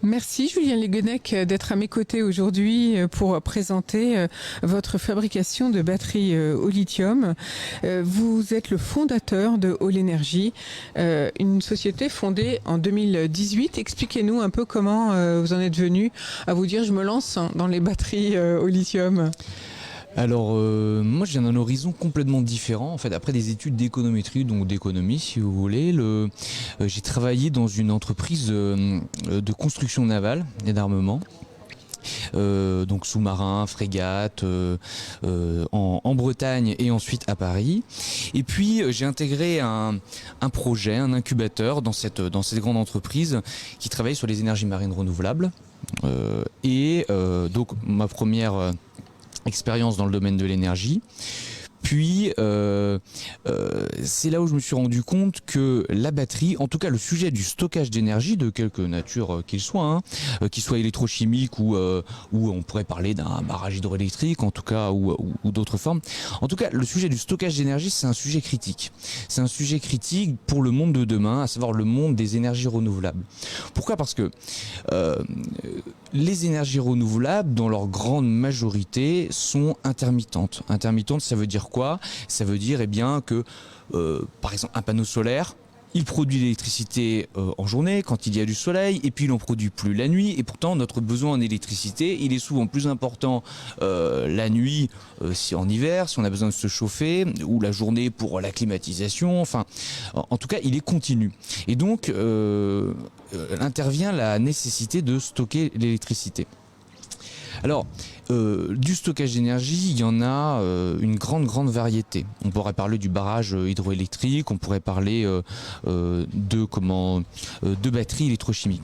Merci Julien Leguenec d'être à mes côtés aujourd'hui pour présenter votre fabrication de batteries au lithium. Vous êtes le fondateur de All Energy, une société fondée en 2018. Expliquez-nous un peu comment vous en êtes venu à vous dire je me lance dans les batteries au lithium. Alors, moi, je viens d'un horizon complètement différent. En fait, après des études d'économétrie, donc d'économie, si vous voulez, j'ai travaillé dans une entreprise de construction navale et d'armement. Donc sous-marin, frégate, en Bretagne et ensuite à Paris. Et puis j'ai intégré un projet, un incubateur dans cette grande entreprise qui travaille sur les énergies marines renouvelables. Donc ma première expérience dans le domaine de l'énergie. Puis c'est là où je me suis rendu compte que la batterie, en tout cas le sujet du stockage d'énergie, de quelque nature qu'il soit, qu'il soit électrochimique ou on pourrait parler d'un barrage hydroélectrique, en tout cas, ou d'autres formes. En tout cas, le sujet du stockage d'énergie, c'est un sujet critique. C'est un sujet critique pour le monde de demain, à savoir le monde des énergies renouvelables. Pourquoi ? Parce que les énergies renouvelables, dans leur grande majorité, sont intermittentes. Intermittentes, ça veut dire quoi ? Ça veut dire que, par exemple, un panneau solaire, il produit l'électricité en journée quand il y a du soleil, et puis il n'en produit plus la nuit. Et pourtant, notre besoin en électricité, il est souvent plus important la nuit, si en hiver, si on a besoin de se chauffer, ou la journée pour la climatisation. Enfin, en tout cas, il est continu. Et donc, intervient la nécessité de stocker l'électricité. Alors, du stockage d'énergie, il y en a une grande variété. On pourrait parler du barrage hydroélectrique, on pourrait parler de batteries électrochimiques.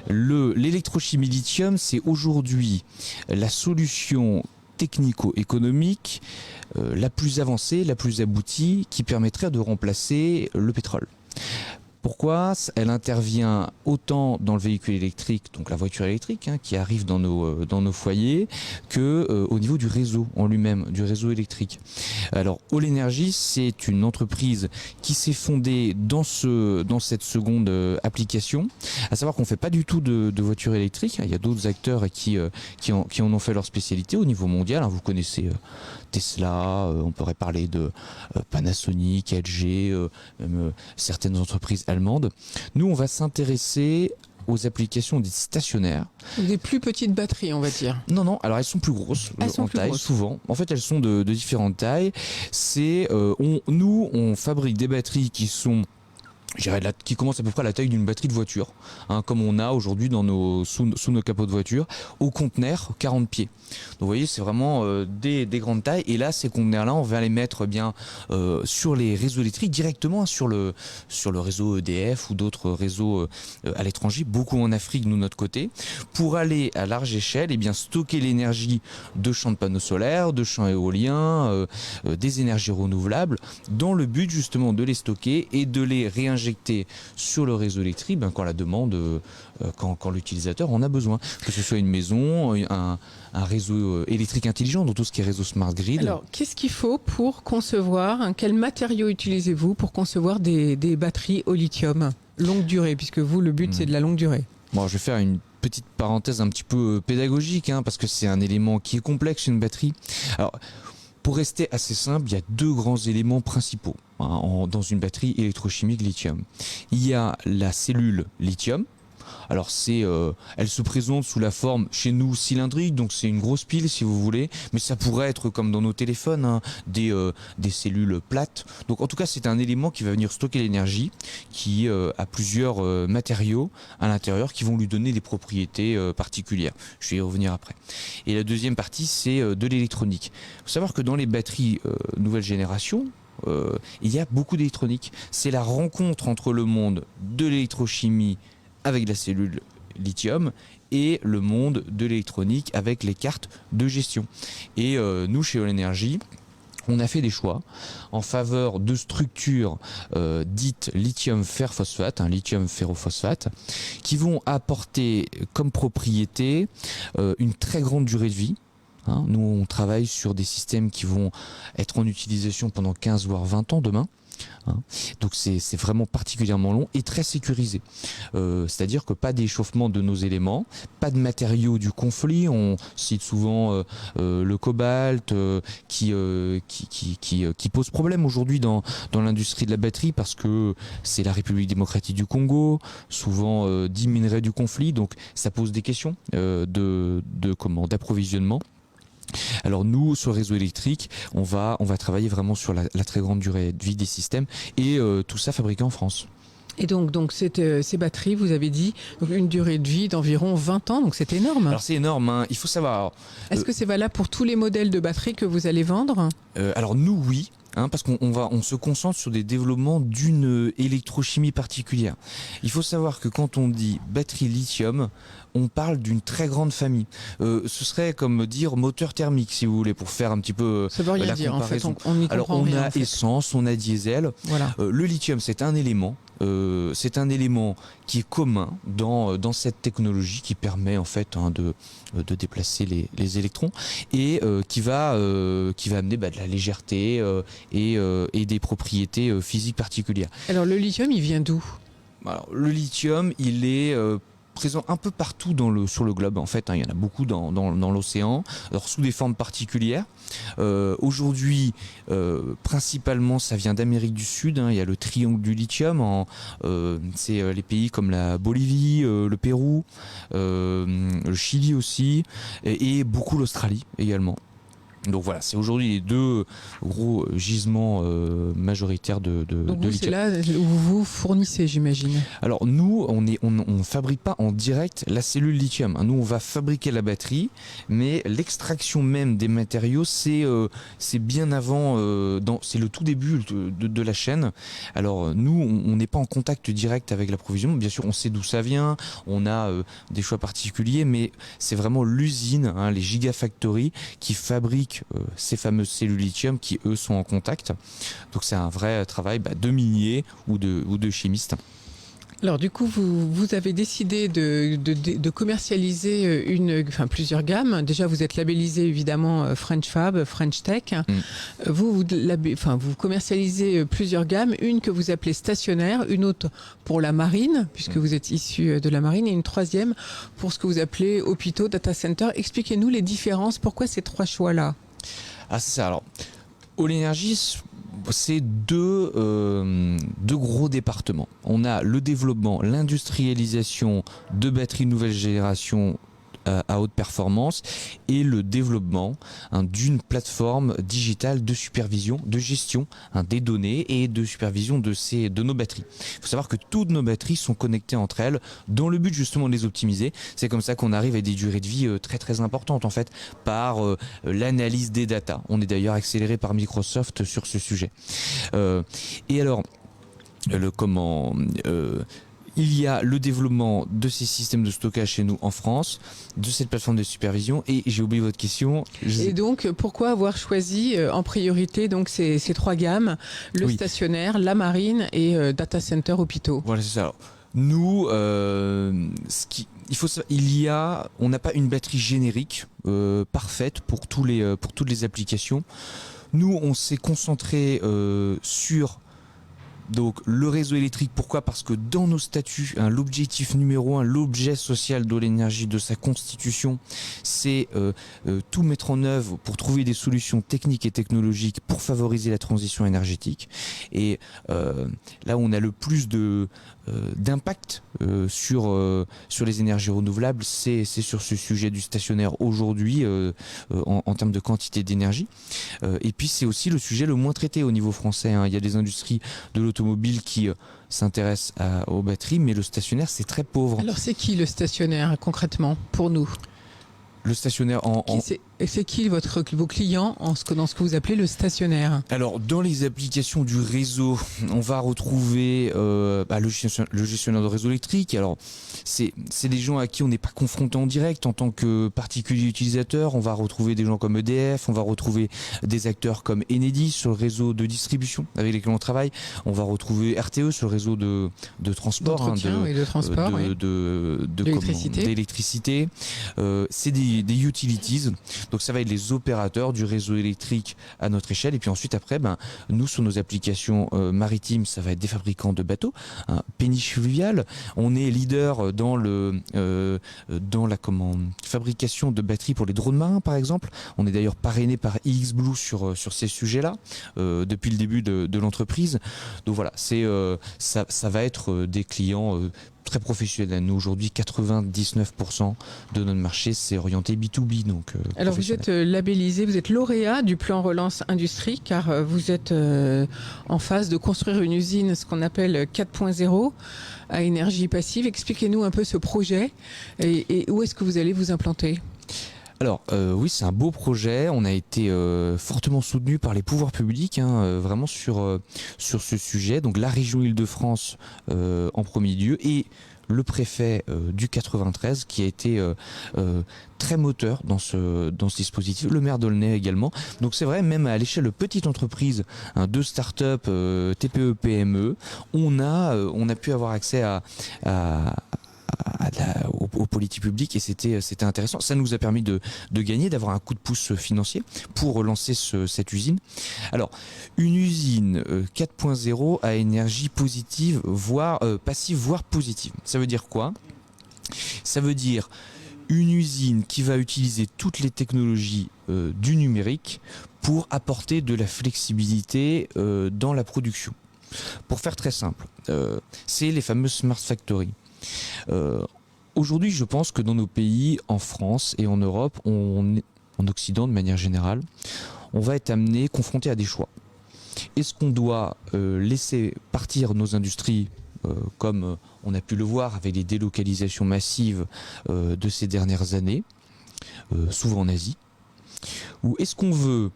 L'électrochimie lithium, c'est aujourd'hui la solution technico-économique la plus avancée, la plus aboutie, qui permettrait de remplacer le pétrole. Pourquoi ? Elle intervient autant dans le véhicule électrique, donc la voiture électrique qui arrive dans nos foyers, que au niveau du réseau en lui-même, du réseau électrique. Alors All Energy, c'est une entreprise qui s'est fondée dans cette seconde application, à savoir qu'on ne fait pas du tout de voitures électriques. Il y a d'autres acteurs qui en ont fait leur spécialité au niveau mondial. Vous connaissez Tesla, on pourrait parler de Panasonic, LG, même certaines entreprises allemandes. Nous, on va s'intéresser aux applications des stationnaires. Des plus petites batteries, on va dire. Non, alors elles sont plus grosses en taille, souvent. En fait, elles sont de différentes tailles. Nous, on fabrique des batteries qui sont, qui commence à peu près à la taille d'une batterie de voiture, comme on a aujourd'hui sous nos capots de voiture, au conteneur 40 pieds. Donc vous voyez, c'est vraiment des grandes tailles. Et là, ces conteneurs-là, on va les mettre sur les réseaux électriques directement sur le réseau EDF ou d'autres réseaux à l'étranger, beaucoup en Afrique, nous, notre côté, pour aller à large échelle stocker l'énergie de champs de panneaux solaires, de champs éoliens, des énergies renouvelables, dans le but justement de les stocker et de les réinjecter sur le réseau électrique quand la demande, quand l'utilisateur en a besoin. Que ce soit une maison, un réseau électrique intelligent, dans tout ce qui est réseau smart grid. Alors, qu'est-ce qu'il faut pour concevoir, quels matériaux utilisez-vous pour concevoir des batteries au lithium longue durée, puisque vous, le but, c'est de la longue durée? Bon, je vais faire une petite parenthèse un petit peu pédagogique, parce que c'est un élément qui est complexe, une batterie. Alors, pour rester assez simple, il y a deux grands éléments principaux dans une batterie électrochimique lithium. Il y a la cellule lithium. Alors elle se présente sous la forme chez nous cylindrique, donc c'est une grosse pile si vous voulez, mais ça pourrait être comme dans nos téléphones, des cellules plates. Donc en tout cas c'est un élément qui va venir stocker l'énergie, qui a plusieurs matériaux à l'intérieur qui vont lui donner des propriétés particulières. Je vais y revenir après. Et la deuxième partie, c'est de l'électronique. Il faut savoir que dans les batteries nouvelle génération, il y a beaucoup d'électronique. C'est la rencontre entre le monde de l'électrochimie avec la cellule lithium et le monde de l'électronique avec les cartes de gestion. Et nous, chez All Energy, on a fait des choix en faveur de structures dites lithium fer phosphate, lithium ferrophosphate, qui vont apporter comme propriété une très grande durée de vie. Nous, on travaille sur des systèmes qui vont être en utilisation pendant 15 voire 20 ans demain. hein. Donc c'est vraiment particulièrement long et très sécurisé. C'est-à-dire que pas d'échauffement de nos éléments, pas de matériaux du conflit. On cite souvent le cobalt qui pose problème aujourd'hui dans l'industrie de la batterie parce que c'est la République démocratique du Congo, souvent dit minerai du conflit, donc ça pose des questions d'approvisionnement. Alors nous, sur le réseau électrique, on va travailler vraiment sur la très grande durée de vie des systèmes et tout ça fabriqué en France. Et donc ces batteries, vous avez dit, donc une durée de vie d'environ 20 ans, donc c'est énorme. Alors c'est énorme, hein. Il faut savoir... Est-ce que c'est valable pour tous les modèles de batteries que vous allez vendre ? Alors nous, oui. Hein, parce qu'on se concentre sur des développements d'une électrochimie particulière. Il faut savoir que quand on dit batterie lithium, on parle d'une très grande famille. Ce serait comme dire moteur thermique, si vous voulez, pour faire un petit peu ça veut rien la dire, comparaison. En fait, on y comprend alors on rien, a essence, on a diesel. Voilà. Le lithium, c'est un élément. C'est un élément qui est commun dans cette technologie qui permet en fait de déplacer les électrons et qui va amener de la légèreté et des propriétés physiques particulières. Alors le lithium, il vient d'où ? Alors, le lithium, il est présent un peu partout sur le globe en fait, hein. Il y en a beaucoup dans l'océan, alors sous des formes particulières. Aujourd'hui, principalement, ça vient d'Amérique du Sud, hein. Il y a le triangle du lithium, c'est les pays comme la Bolivie, le Pérou, le Chili aussi, et beaucoup l'Australie également. Donc voilà, c'est aujourd'hui les deux gros gisements majoritaires de lithium. C'est là où vous fournissez, j'imagine. Alors nous, on fabrique pas en direct la cellule lithium. Nous, on va fabriquer la batterie, mais l'extraction même des matériaux, c'est bien avant, c'est le tout début de la chaîne. Alors nous, on n'est pas en contact direct avec l'approvisionnement. Bien sûr, on sait d'où ça vient, on a des choix particuliers, mais c'est vraiment l'usine, hein, les gigafactories qui fabriquent ces fameuses cellules lithium qui eux sont en contact. Donc c'est un vrai travail de miniers ou de chimistes. Alors du coup, vous avez décidé de commercialiser plusieurs gammes. Déjà, vous êtes labellisé évidemment French Fab, French Tech. Vous commercialisez plusieurs gammes, une que vous appelez stationnaire, une autre pour la marine, puisque vous êtes issu de la marine, et une troisième pour ce que vous appelez hôpitaux, data center. Expliquez-nous les différences, pourquoi ces trois choix-là ? Ah c'est ça, alors All Energy, c'est deux gros départements. On a le développement, l'industrialisation de batteries nouvelle génération à haute performance et le développement d'une plateforme digitale de supervision, de gestion des données et de supervision de nos batteries. Il faut savoir que toutes nos batteries sont connectées entre elles dans le but justement de les optimiser. C'est comme ça qu'on arrive à des durées de vie très très importantes en fait par l'analyse des datas. On est d'ailleurs accéléré par Microsoft sur ce sujet. Et alors, il y a le développement de ces systèmes de stockage chez nous en France, de cette plateforme de supervision, et j'ai oublié votre question. Et donc, pourquoi avoir choisi en priorité donc ces trois gammes, le stationnaire, la marine et data center hôpitaux ? Voilà, c'est ça. Alors, nous, on n'a pas une batterie générique parfaite pour toutes les applications. Nous, on s'est concentré sur donc le réseau électrique. Pourquoi ? Parce que dans nos statuts, l'objectif numéro 1, l'objet social de l'énergie, de sa constitution, c'est tout mettre en œuvre pour trouver des solutions techniques et technologiques pour favoriser la transition énergétique. Et là où on a le plus d'impact sur les énergies renouvelables, c'est sur ce sujet du stationnaire aujourd'hui en termes de quantité d'énergie. Et puis c'est aussi le sujet le moins traité au niveau français, hein. Il y a des industries de l'automobile qui s'intéressent aux batteries, mais le stationnaire c'est très pauvre. Alors c'est qui le stationnaire concrètement pour nous ? Le stationnaire C'est qui vos clients dans ce que vous appelez le stationnaire ? Alors, dans les applications du réseau, on va retrouver le gestionnaire de réseau électrique. Alors, c'est des gens à qui on n'est pas confronté en direct en tant que particulier utilisateur. On va retrouver des gens comme EDF, on va retrouver des acteurs comme Enedis sur le réseau de distribution avec lesquels on travaille. On va retrouver RTE sur le réseau de transport, d'électricité. C'est des utilities. Donc ça va être les opérateurs du réseau électrique à notre échelle. Et puis ensuite, après, nous, sur nos applications maritimes, ça va être des fabricants de bateaux. Péniche fluviale, on est leader dans la fabrication de batteries pour les drones marins, par exemple. On est d'ailleurs parrainé par iXblue sur ces sujets-là depuis le début de l'entreprise. Donc voilà, ça va être des clients très professionnels. Nous, aujourd'hui, 99% de notre marché, c'est orienté B2B. Donc, alors, vous êtes labellisé, vous êtes lauréat du plan Relance Industrie, car vous êtes en phase de construire une usine, ce qu'on appelle 4.0, à énergie passive. Expliquez-nous un peu ce projet et où est-ce que vous allez vous implanter ? Alors oui, c'est un beau projet. On a été fortement soutenu par les pouvoirs publics, vraiment sur ce sujet. Donc la région Île-de-France en premier lieu et le préfet du 93 qui a été très moteur dans ce dispositif, le maire d'Aulnay également. Donc c'est vrai, même à l'échelle de petite entreprise, de start-up, TPE, PME, on a pu avoir accès aux politiques publiques et c'était intéressant. Ça nous a permis de gagner, d'avoir un coup de pouce financier pour relancer cette usine. Alors, une usine 4.0 à énergie positive, voire passive, voire positive. Ça veut dire quoi ? Ça veut dire une usine qui va utiliser toutes les technologies du numérique pour apporter de la flexibilité dans la production. Pour faire très simple, c'est les fameuses Smart Factory. Aujourd'hui, je pense que dans nos pays, en France et en Europe, en Occident de manière générale, on va être amené, confronté à des choix. Est-ce qu'on doit laisser partir nos industries comme on a pu le voir avec les délocalisations massives de ces dernières années, souvent en Asie, ou est-ce qu'on veut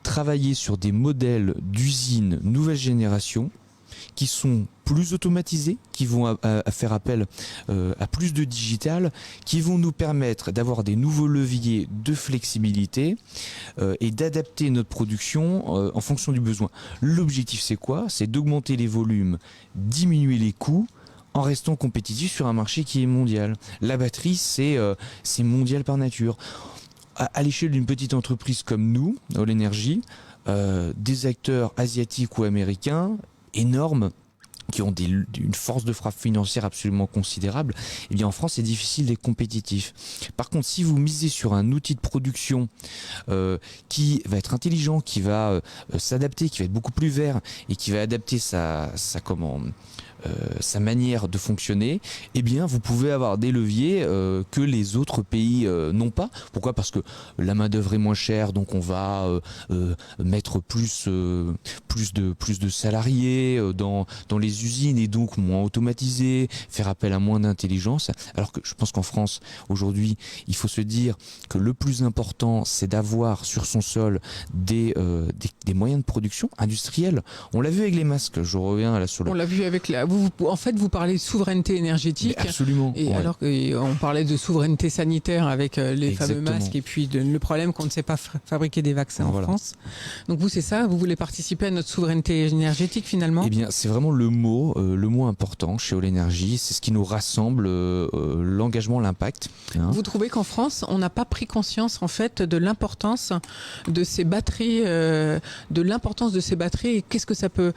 travailler sur des modèles d'usines nouvelle génération qui sont plus automatisés, qui vont faire appel à plus de digital, qui vont nous permettre d'avoir des nouveaux leviers de flexibilité et d'adapter notre production en fonction du besoin. L'objectif, c'est quoi ? C'est d'augmenter les volumes, diminuer les coûts, en restant compétitif sur un marché qui est mondial. La batterie, c'est mondial par nature. À l'échelle d'une petite entreprise comme nous, All Energy, des acteurs asiatiques ou américains énormes qui ont une force de frappe financière absolument considérable, eh bien en France c'est difficile d'être compétitif. Par contre, si vous misez sur un outil de production qui va être intelligent, qui va s'adapter, qui va être beaucoup plus vert et qui va adapter sa manière de fonctionner, eh bien vous pouvez avoir des leviers que les autres pays n'ont pas. Pourquoi ? Parce que la main d'œuvre est moins chère, donc on va mettre plus de salariés dans les usines et donc moins automatisé, faire appel à moins d'intelligence. Alors que je pense qu'en France aujourd'hui, il faut se dire que le plus important, c'est d'avoir sur son sol des moyens de production industriels. On l'a vu avec les masques. Je reviens à la solo. On l'a vu avec en fait, vous parlez de souveraineté énergétique. Mais absolument. Et ouais. Alors qu'on parlait de souveraineté sanitaire avec les fameux masques et puis le problème qu'on ne sait pas fabriquer des vaccins en France. Donc vous, c'est ça, vous voulez participer à notre souveraineté énergétique finalement ? Eh bien, c'est vraiment le mot important chez All Energy. C'est ce qui nous rassemble, l'engagement, l'impact. Vous trouvez qu'en France, on n'a pas pris conscience en fait de l'importance de ces batteries, et qu'est-ce que ça peut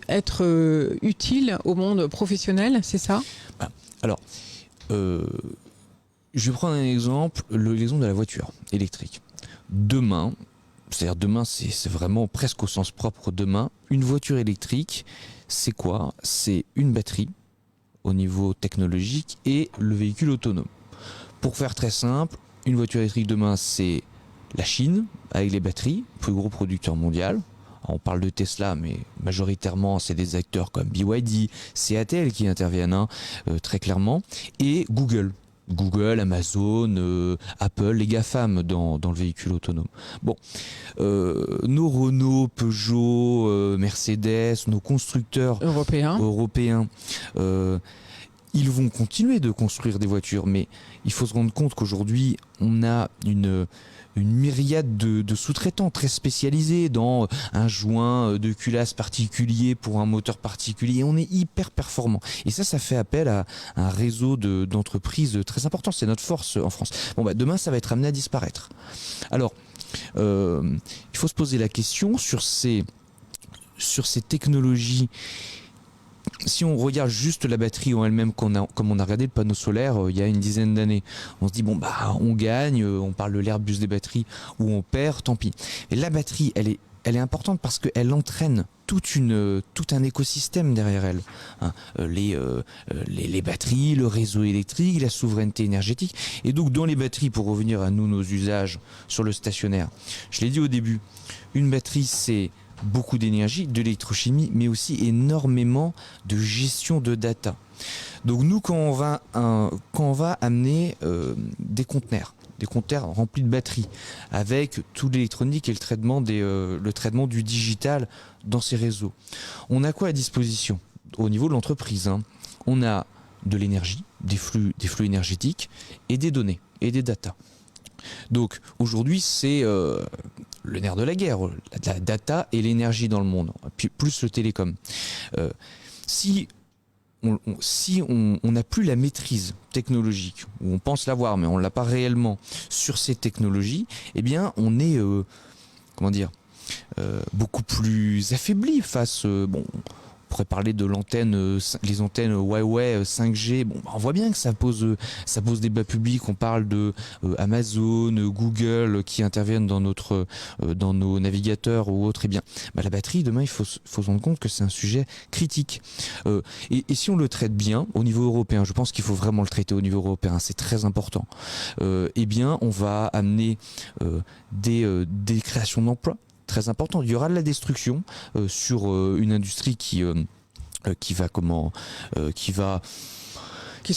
être utile au monde professionnel, c'est ça ? Alors, je vais prendre un exemple, l'exemple de la voiture électrique. Demain, c'est vraiment presque au sens propre demain, une voiture électrique, c'est quoi ? C'est une batterie au niveau technologique et le véhicule autonome. Pour faire très simple, une voiture électrique demain, c'est la Chine avec les batteries, plus gros producteur mondial. On parle de Tesla, mais majoritairement, c'est des acteurs comme BYD, CATL qui interviennent très clairement, et Google, Amazon, Apple, les GAFAM dans le véhicule autonome. Bon, nos Renault, Peugeot, Mercedes, nos constructeurs européens ils vont continuer de construire des voitures, mais il faut se rendre compte qu'aujourd'hui, on a une myriade de sous-traitants très spécialisés dans un joint de culasse particulier pour un moteur particulier. On est hyper performant. Et ça fait appel à un réseau d'entreprises très important. C'est notre force en France. Bon, demain, ça va être amené à disparaître. Alors, il faut se poser la question sur ces technologies. Si on regarde juste la batterie en elle-même, comme on a regardé le panneau solaire il y a une dizaine d'années, on se dit on gagne, on parle de l'Airbus des batteries, ou on perd, tant pis. Et la batterie, elle est importante parce qu'elle entraîne tout un écosystème derrière elle. Hein, les batteries, le réseau électrique, la souveraineté énergétique. Et donc dans les batteries, pour revenir à nos usages sur le stationnaire, je l'ai dit au début, une batterie c'est beaucoup d'énergie, de l'électrochimie, mais aussi énormément de gestion de data. Donc nous, quand on va amener des conteneurs remplis de batteries, avec toute l'électronique et le traitement du digital dans ces réseaux, on a quoi à disposition au niveau de l'entreprise, hein? On a de l'énergie, des flux énergétiques et des données et des data. Donc aujourd'hui, c'est le nerf de la guerre, la data et l'énergie dans le monde, plus le télécom. Si on n'a plus la maîtrise technologique, ou on pense l'avoir, mais on ne l'a pas réellement sur ces technologies, eh bien on est beaucoup plus affaibli face... on pourrait parler de les antennes Huawei 5G. On voit bien que ça pose débat public. On parle de Amazon, Google qui interviennent dans nos navigateurs ou autres. Eh bien, la batterie, demain, il faut se rendre compte que c'est un sujet critique. Et si on le traite bien au niveau européen, je pense qu'il faut vraiment le traiter au niveau européen. C'est très important. Eh bien, on va amener des créations d'emplois très important. Il y aura de la destruction sur une industrie qui se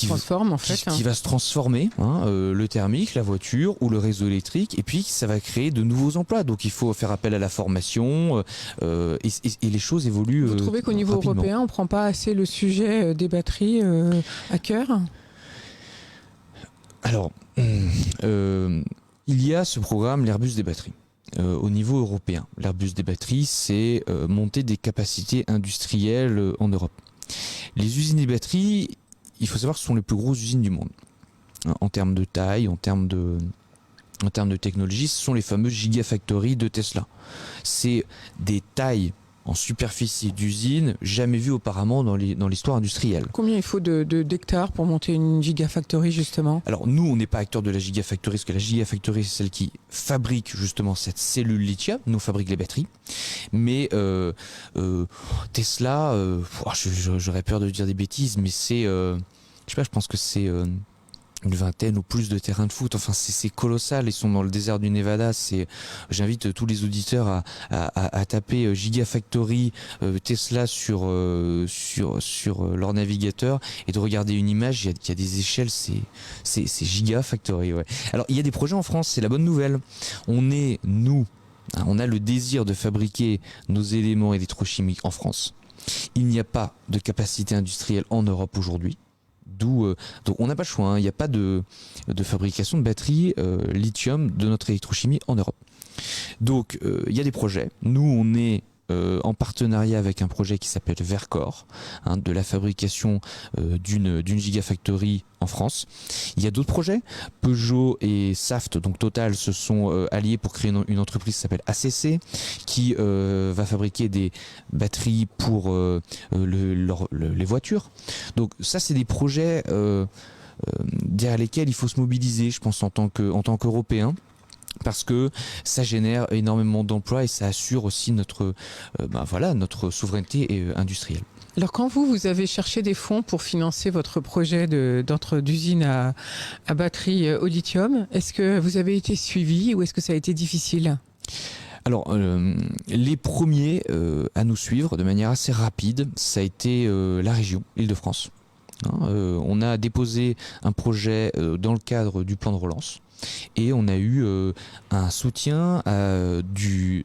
transforme en fait. Qui va se transformer, le thermique, la voiture ou le réseau électrique, et puis ça va créer de nouveaux emplois. Donc il faut faire appel à la formation et les choses évoluent. Vous trouvez qu'au niveau rapidement. européen, on ne prend pas assez le sujet des batteries à cœur ? Alors, il y a ce programme, l'Airbus des batteries. Au niveau européen, l'Airbus des batteries, c'est monter des capacités industrielles en Europe. Les usines des batteries, il faut savoir que ce sont les plus grosses usines du monde. En termes de taille, en termes de technologie, ce sont les fameuses gigafactories de Tesla. C'est des tailles en superficie d'usine jamais vues auparavant dans l'histoire industrielle. Combien il faut d'hectares pour monter une gigafactory justement ? Alors nous, on n'est pas acteurs de la gigafactory, parce que la gigafactory, c'est celle qui fabrique justement cette cellule lithium. Nous, on fabrique les batteries. Mais Tesla, j'aurais peur de dire des bêtises, mais c'est, je pense que c'est une vingtaine ou plus de terrains de foot. Enfin, c'est colossal. Ils sont dans le désert du Nevada. J'invite tous les auditeurs à taper Gigafactory Tesla sur leur navigateur et de regarder une image. Il y a des échelles. C'est Gigafactory. Ouais. Alors, il y a des projets en France. C'est la bonne nouvelle. On a le désir de fabriquer nos éléments électrochimiques en France. Il n'y a pas de capacité industrielle en Europe aujourd'hui. Donc on n'a pas le choix, il n'y a pas de fabrication de batteries lithium de notre électrochimie en Europe. Donc il y a des projets. Nous, on est en partenariat avec un projet qui s'appelle Vercor, de la fabrication d'une gigafactory en France. Il y a d'autres projets. Peugeot et Saft, donc Total, se sont alliés pour créer une entreprise qui s'appelle ACC, qui va fabriquer des batteries pour les voitures. Donc ça, c'est des projets derrière lesquels il faut se mobiliser, je pense, en tant qu'Européen. Parce que ça génère énormément d'emplois et ça assure aussi notre souveraineté industrielle. Alors quand vous avez cherché des fonds pour financer votre projet d'usine à batterie au lithium, est-ce que vous avez été suivi ou est-ce que ça a été difficile ? Alors, les premiers à nous suivre de manière assez rapide, ça a été la région, Île-de-France. On a déposé un projet dans le cadre du plan de relance. et on a eu un soutien de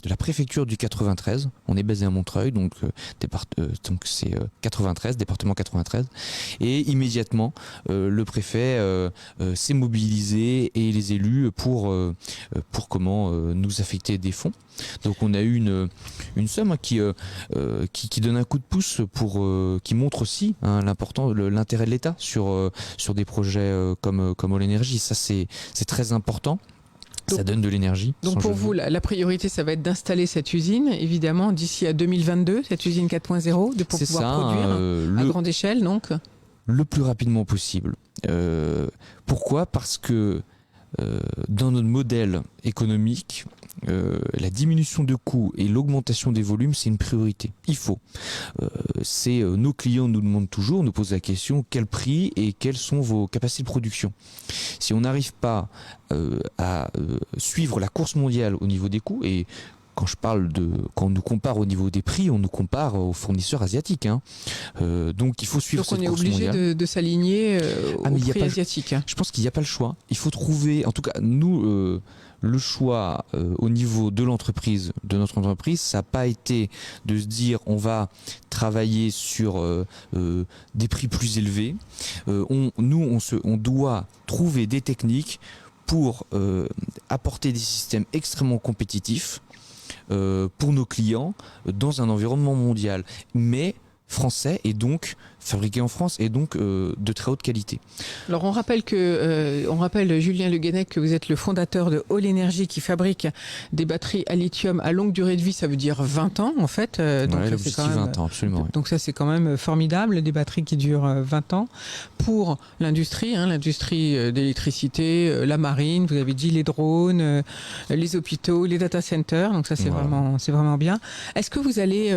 la préfecture du 93. On est basé à Montreuil, donc c'est 93, département 93, et immédiatement le préfet s'est mobilisé et les élus pour nous affecter des fonds. Donc on a eu une somme qui donne un coup de pouce qui montre aussi l'intérêt de l'État sur des projets comme All Energy. Ça c'est très important. Ça donne de l'énergie. Donc pour vous, la priorité, ça va être d'installer cette usine, évidemment, d'ici à 2022, cette usine 4.0, pour pouvoir produire à grande échelle, donc le plus rapidement possible. Pourquoi ? Parce que dans notre modèle économique, la diminution de coûts et l'augmentation des volumes, c'est une priorité. Il faut. Nos clients nous demandent toujours, nous posent la question, quel prix et quelles sont vos capacités de production. Si on n'arrive pas à suivre la course mondiale au niveau des coûts, et quand on nous compare au niveau des prix, on nous compare aux fournisseurs asiatiques. Donc il faut suivre cette course mondiale. Donc on est obligé de s'aligner aux prix asiatiques. Je pense qu'il n'y a pas le choix. Il faut trouver, en tout cas nous, le choix au niveau de l'entreprise, de notre entreprise, ça n'a pas été de se dire on va travailler sur des prix plus élevés. On doit trouver des techniques pour apporter des systèmes extrêmement compétitifs pour nos clients dans un environnement mondial, mais français et donc fabriqué en France et donc de très haute qualité. Alors on rappelle Julien Le Guenec que vous êtes le fondateur de All Energy qui fabrique des batteries à lithium à longue durée de vie, ça veut dire 20 ans en fait. Donc ouais, l'objectif 20 ans, absolument. Donc ça c'est quand même formidable, des batteries qui durent 20 ans pour l'industrie, l'industrie d'électricité, la marine, vous avez dit les drones, les hôpitaux, les data centers, donc ça c'est vraiment bien. Est-ce que vous allez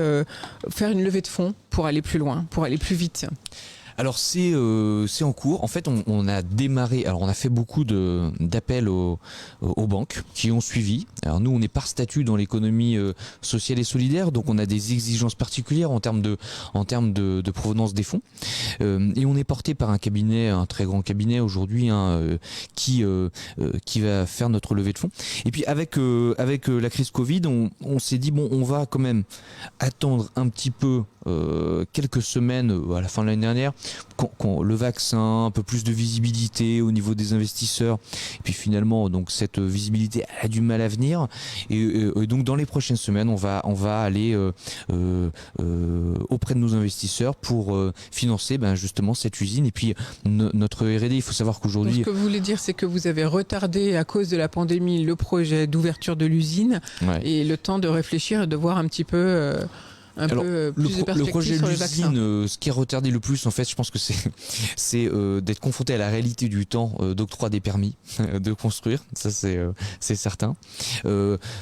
faire une levée de fonds pour aller plus loin, pour aller plus vite? Alors c'est en cours. En fait, on a démarré. Alors on a fait beaucoup d'appels aux banques qui ont suivi. Alors nous, on est par statut dans l'économie sociale et solidaire, donc on a des exigences particulières en termes de provenance des fonds. Et on est porté par un cabinet, un très grand cabinet aujourd'hui, qui va faire notre levée de fonds. Et puis avec la crise Covid, on s'est dit on va quand même attendre un petit peu quelques semaines à la fin de l'année dernière. Quand le vaccin, un peu plus de visibilité au niveau des investisseurs, et puis finalement donc cette visibilité a du mal à venir, et donc dans les prochaines semaines on va aller auprès de nos investisseurs pour financer justement cette usine et puis notre R&D. Il faut savoir qu'aujourd'hui, donc, ce que vous voulez dire, c'est que vous avez retardé à cause de la pandémie le projet d'ouverture de l'usine, et le temps de réfléchir et de voir un petit peu le projet de l'usine, ce qui est retardé le plus, en fait, je pense que c'est d'être confronté à la réalité du temps d'octroi des permis de construire. Ça, c'est certain.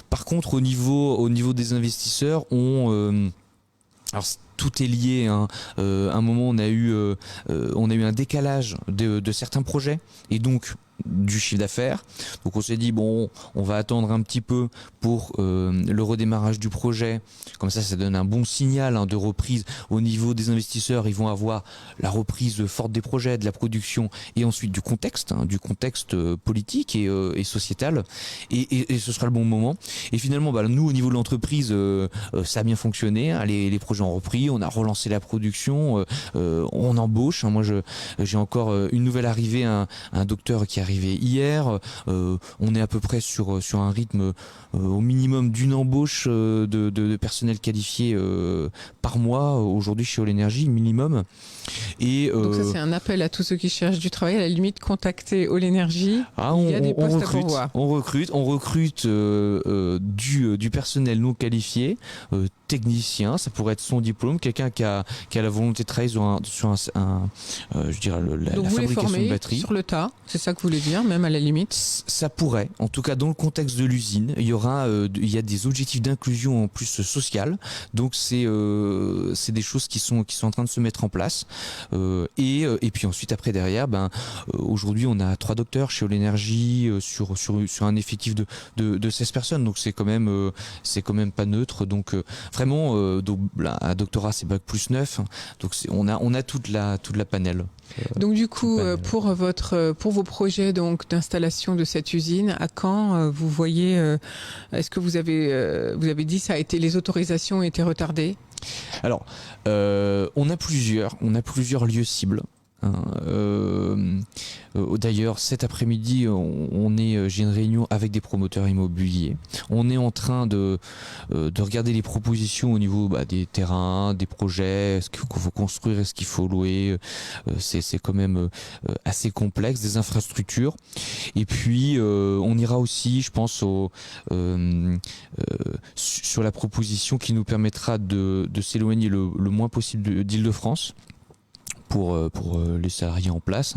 Par contre, au niveau des investisseurs, alors tout est lié. À un moment, on a eu un décalage de certains projets et donc du chiffre d'affaires. Donc on s'est dit on va attendre un petit peu pour le redémarrage du projet. Comme ça donne un bon signal de reprise au niveau des investisseurs. Ils vont avoir la reprise forte des projets, de la production et ensuite du contexte politique et sociétal. Et ce sera le bon moment. Et finalement, nous au niveau de l'entreprise, ça a bien fonctionné. Les projets ont repris. On a relancé la production. On embauche. Moi, j'ai encore une nouvelle arrivée, un docteur qui arrivé hier. On est à peu près sur un rythme au minimum d'une embauche de personnel qualifié par mois aujourd'hui chez All Energy, minimum. Et donc ça c'est un appel à tous ceux qui cherchent du travail, à la limite contacter All Energy. Il y a des postes à pourvoir. On recrute du personnel non qualifié, technicien, ça pourrait être son diplôme, quelqu'un qui a la volonté de travailler sur je dirais la fabrication de batteries. Sur le tas, c'est ça que vous voulez dire, même à la limite. Ça pourrait, en tout cas dans le contexte de l'usine, il y a des objectifs d'inclusion en plus sociale, donc c'est des choses qui sont en train de se mettre en place. Et puis ensuite après derrière, aujourd'hui on a 3 docteurs chez All Energy sur un effectif de 16 personnes, donc c'est quand même pas neutre. Donc donc là, un doctorat c'est bac+9, donc on a toute la panel. Donc du coup, pour vos projets donc d'installation de cette usine, à quand vous voyez, est-ce que vous avez dit les autorisations ont été retardées? Alors, on a plusieurs lieux cibles. D'ailleurs, cet après-midi, j'ai une réunion avec des promoteurs immobiliers. On est en train de regarder les propositions au niveau des terrains, des projets, ce qu'il faut construire, est-ce qu'il faut louer. C'est quand même assez complexe, des infrastructures. Et puis, on ira aussi, je pense, sur la proposition qui nous permettra de s'éloigner le moins possible d'Île-de-France. Pour les salariés en place.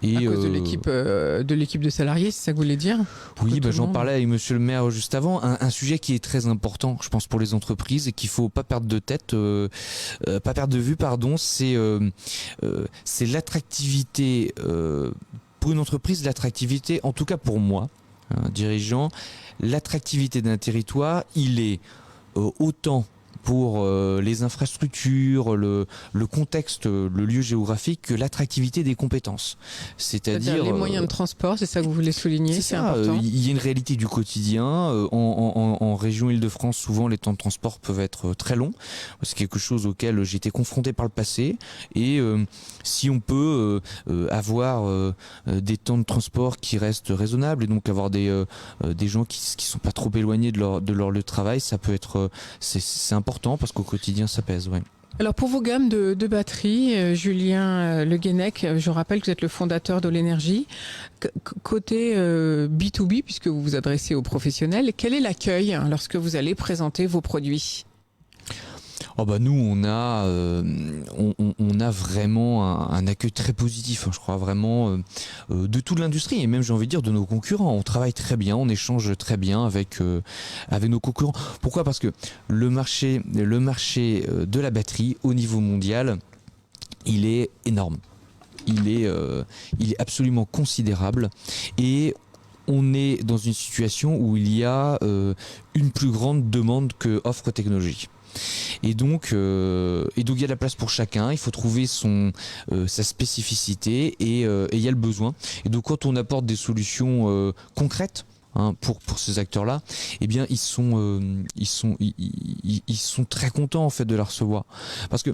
Et à cause de l'équipe de salariés, c'est ça que vous voulez dire? Oui, j'en parlais avec monsieur le maire juste avant. Un sujet qui est très important, je pense, pour les entreprises et qu'il faut pas perdre pas perdre de vue, pardon, c'est l'attractivité. Pour une entreprise, l'attractivité, en tout cas pour moi, dirigeant, l'attractivité d'un territoire, il est autant pour les infrastructures, le contexte, le lieu géographique, que l'attractivité des compétences. C'est-à-dire les moyens de transport, c'est ça que vous voulez souligner, c'est important. Il y a une réalité du quotidien. En région Île-de-France, souvent les temps de transport peuvent être très longs. C'est quelque chose auquel j'ai été confronté par le passé. Et si on peut avoir des temps de transport qui restent raisonnables et donc avoir des gens qui sont pas trop éloignés de leur lieu de travail, ça peut être c'est important parce qu'au quotidien ça pèse. Ouais. Alors pour vos gammes de batteries, Julien Le Guenec, je rappelle que vous êtes le fondateur d'All-Energy. Côté B2B, puisque vous vous adressez aux professionnels, quel est l'accueil lorsque vous allez présenter vos produits ? Nous on a vraiment un accueil très positif, je crois vraiment de toute l'industrie et même j'ai envie de dire de nos concurrents. On travaille très bien, on échange très bien avec nos concurrents. Pourquoi ? Parce que le marché de la batterie au niveau mondial, il est énorme. Il est absolument considérable et on est dans une situation où il y a une plus grande demande que offre technologique. Et donc il y a de la place pour chacun. Il faut trouver sa spécificité et il y a le besoin. Et donc quand on apporte des solutions concrètes pour ces acteurs-là, eh bien ils sont très contents en fait de la recevoir. Parce que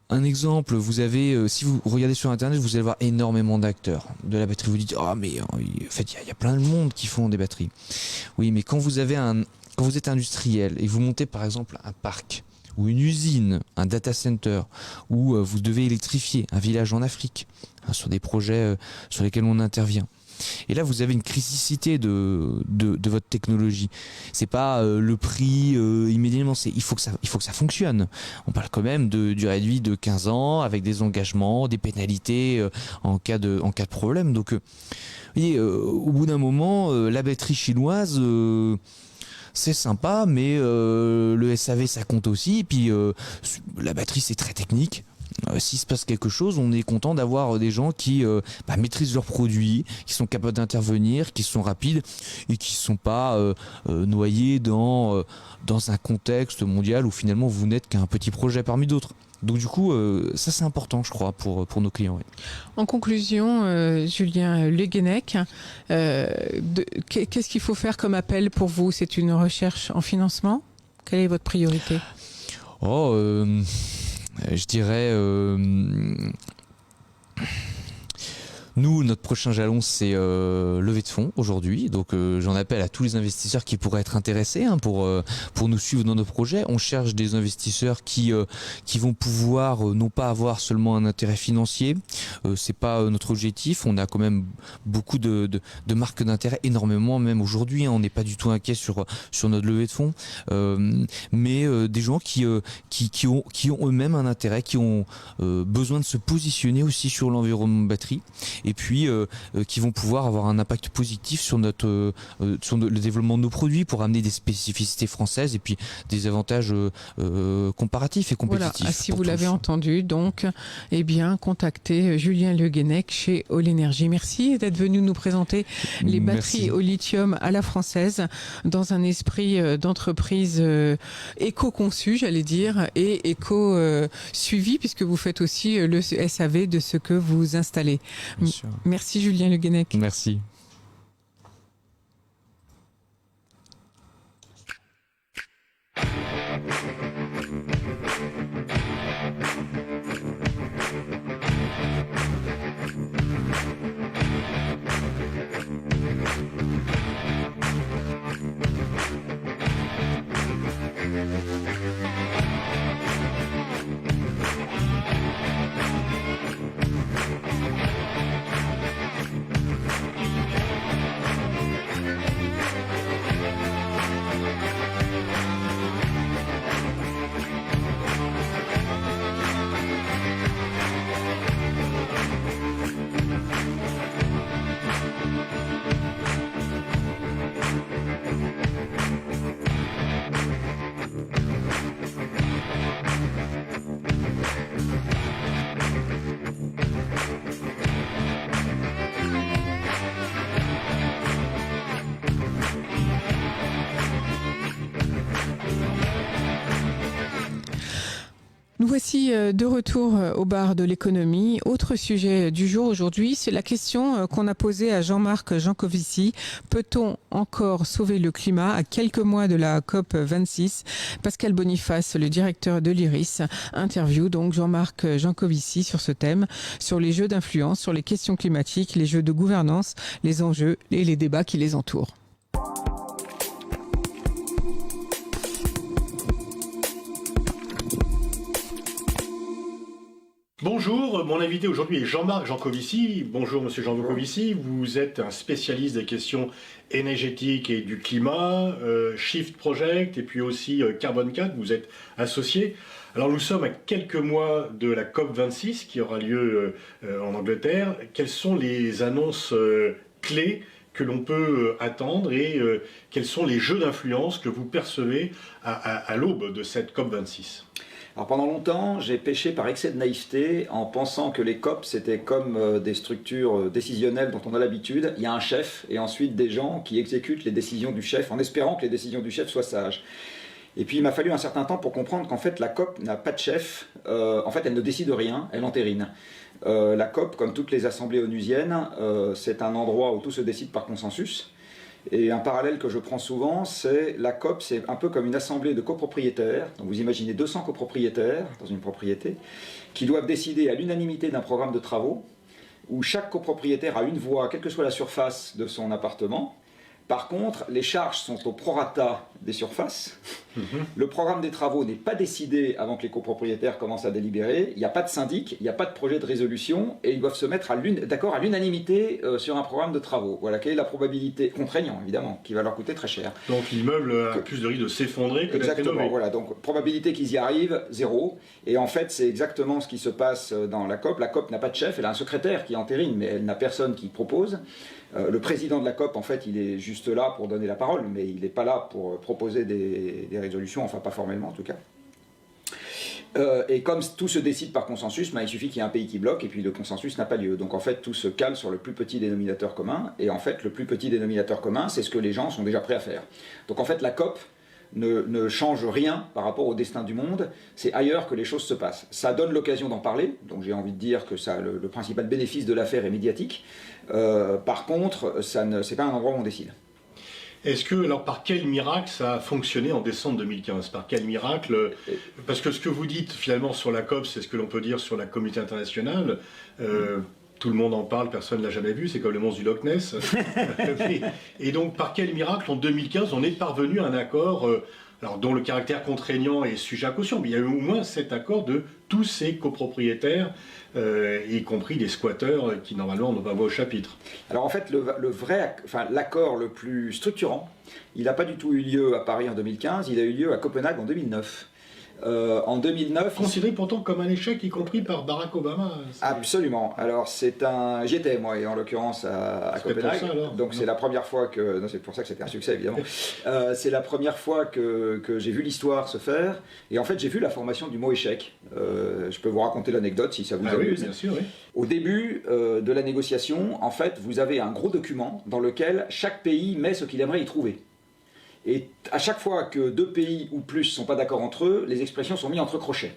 un exemple, vous avez, si vous regardez sur internet, vous allez voir énormément d'acteurs de la batterie. Vous dites mais en fait il y a plein de monde qui font des batteries. Oui, mais quand vous êtes industriel et vous montez par exemple un parc ou une usine, un data center, où vous devez électrifier un village en Afrique, sur des projets sur lesquels on intervient. Et là, vous avez une criticité de votre technologie. C'est pas le prix immédiatement. Il faut que ça fonctionne. On parle quand même de durée de vie de 15 ans, avec des engagements, des pénalités en cas de problème. Donc, vous voyez, au bout d'un moment, la batterie chinoise. C'est sympa, mais le SAV ça compte aussi. Et puis la batterie c'est très technique. S'il se passe quelque chose, on est content d'avoir des gens qui maîtrisent leurs produits, qui sont capables d'intervenir, qui sont rapides et qui ne sont pas noyés dans un contexte mondial où finalement vous n'êtes qu'un petit projet parmi d'autres. Donc du coup, ça c'est important, je crois, pour nos clients. Oui. En conclusion, Julien Le Guenec, qu'est-ce qu'il faut faire comme appel pour vous ? C'est une recherche en financement ? Quelle est votre priorité ? Je dirais... Nous, notre prochain jalon, c'est levée de fonds aujourd'hui. Donc, j'en appelle à tous les investisseurs qui pourraient être intéressés pour nous suivre dans nos projets. On cherche des investisseurs qui vont pouvoir non pas avoir seulement un intérêt financier. C'est pas notre objectif. On a quand même beaucoup de marques d'intérêt, énormément même aujourd'hui. On n'est pas du tout inquiet sur notre levée de fonds. Mais des gens qui ont eux-mêmes un intérêt, qui ont besoin de se positionner aussi sur l'environnement batterie. et puis qui vont pouvoir avoir un impact positif sur le développement de nos produits pour amener des spécificités françaises et puis des avantages comparatifs et compétitifs. Voilà, si vous l'avez entendu, donc, eh bien, contactez Julien Le Guenec chez All Energy. Merci d'être venu nous présenter les batteries au lithium à la française dans un esprit d'entreprise éco-conçue, j'allais dire, et éco-suivi, puisque vous faites aussi le SAV de ce que vous installez. Merci Julien Le Guenec. Merci. Nous voici de retour au bar de l'économie. Autre sujet du jour aujourd'hui, c'est la question qu'on a posée à Jean-Marc Jancovici. Peut-on encore sauver le climat à quelques mois de la COP 26 ? Pascal Boniface, le directeur de l'IRIS, interview donc Jean-Marc Jancovici sur ce thème, sur les jeux d'influence, sur les questions climatiques, les jeux de gouvernance, les enjeux et les débats qui les entourent. Bonjour, mon invité aujourd'hui est Jean-Marc Jancovici. Bonjour Monsieur Jancovici, vous êtes un spécialiste des questions énergétiques et du climat, Shift Project et puis aussi Carbone 4, vous êtes associé. Alors nous sommes à quelques mois de la COP26 qui aura lieu en Angleterre. Quelles sont les annonces clés que l'on peut attendre et quels sont les jeux d'influence que vous percevez à l'aube de cette COP26 ? Alors pendant longtemps, j'ai péché par excès de naïveté en pensant que les COP, c'était comme des structures décisionnelles dont on a l'habitude. Il y a un chef et ensuite des gens qui exécutent les décisions du chef en espérant que les décisions du chef soient sages. Et puis il m'a fallu un certain temps pour comprendre qu'en fait la COP n'a pas de chef. En fait, elle ne décide rien, elle entérine. La COP, comme toutes les assemblées onusiennes, c'est un endroit où tout se décide par consensus. Et un parallèle que je prends souvent, c'est la COP, c'est un peu comme une assemblée de copropriétaires. Donc vous imaginez 200 copropriétaires dans une propriété qui doivent décider à l'unanimité d'un programme de travaux où chaque copropriétaire a une voix, quelle que soit la surface de son appartement. Par contre, les charges sont au prorata des surfaces. Le programme des travaux n'est pas décidé avant que les copropriétaires commencent à délibérer. Il n'y a pas de syndic, il n'y a pas de projet de résolution et ils doivent se mettre d'accord à l'unanimité sur un programme de travaux. Voilà quelle est la probabilité, contraignant évidemment, qui va leur coûter très cher. Donc l'immeuble a plus de risque de s'effondrer que d'être rénové. Exactement, voilà. Donc probabilité qu'ils y arrivent, 0. Et en fait, c'est exactement ce qui se passe dans la COP. La COP n'a pas de chef, elle a un secrétaire qui entérine, mais elle n'a personne qui propose. Le président de la COP, en fait, il est juste là pour donner la parole, mais il n'est pas là pour proposer des résolutions, enfin pas formellement en tout cas. Et comme tout se décide par consensus, il suffit qu'il y ait un pays qui bloque et puis le consensus n'a pas lieu. Donc en fait, tout se cale sur le plus petit dénominateur commun. Et en fait, le plus petit dénominateur commun, c'est ce que les gens sont déjà prêts à faire. Donc en fait, la COP ne change rien par rapport au destin du monde, c'est ailleurs que les choses se passent. Ça donne l'occasion d'en parler, donc j'ai envie de dire que ça, le principal bénéfice de l'affaire est médiatique. Par contre, c'est pas un endroit où on décide. Est-ce que, alors, par quel miracle ça a fonctionné en décembre 2015 ? Par quel miracle ? Parce que ce que vous dites finalement sur la COP, c'est ce que l'on peut dire sur la communauté internationale. Tout le monde en parle, personne ne l'a jamais vu, c'est comme le monstre du Loch Ness. Et donc, par quel miracle, en 2015, on est parvenu à un accord, alors, dont le caractère contraignant est sujet à caution, mais il y a eu au moins cet accord de tous ces copropriétaires, y compris des squatteurs qui, normalement, n'ont pas voix au chapitre. Alors, en fait, l'accord le plus structurant, il n'a pas du tout eu lieu à Paris en 2015, il a eu lieu à Copenhague en 2009. En 2009... Considéré pourtant comme un échec, y compris par Barack Obama. Absolument. Alors j'y étais moi, et en l'occurrence à Copenhague. Ça, donc c'est la première fois que... Non, c'est pour ça que c'était un succès évidemment. C'est la première fois que j'ai vu l'histoire se faire. Et en fait j'ai vu la formation du mot échec. Je peux vous raconter l'anecdote si ça vous amuse. Oui, bien sûr, oui. Au début de la négociation, en fait, vous avez un gros document dans lequel chaque pays met ce qu'il aimerait y trouver. Et à chaque fois que 2 pays ou plus ne sont pas d'accord entre eux, les expressions sont mises entre crochets.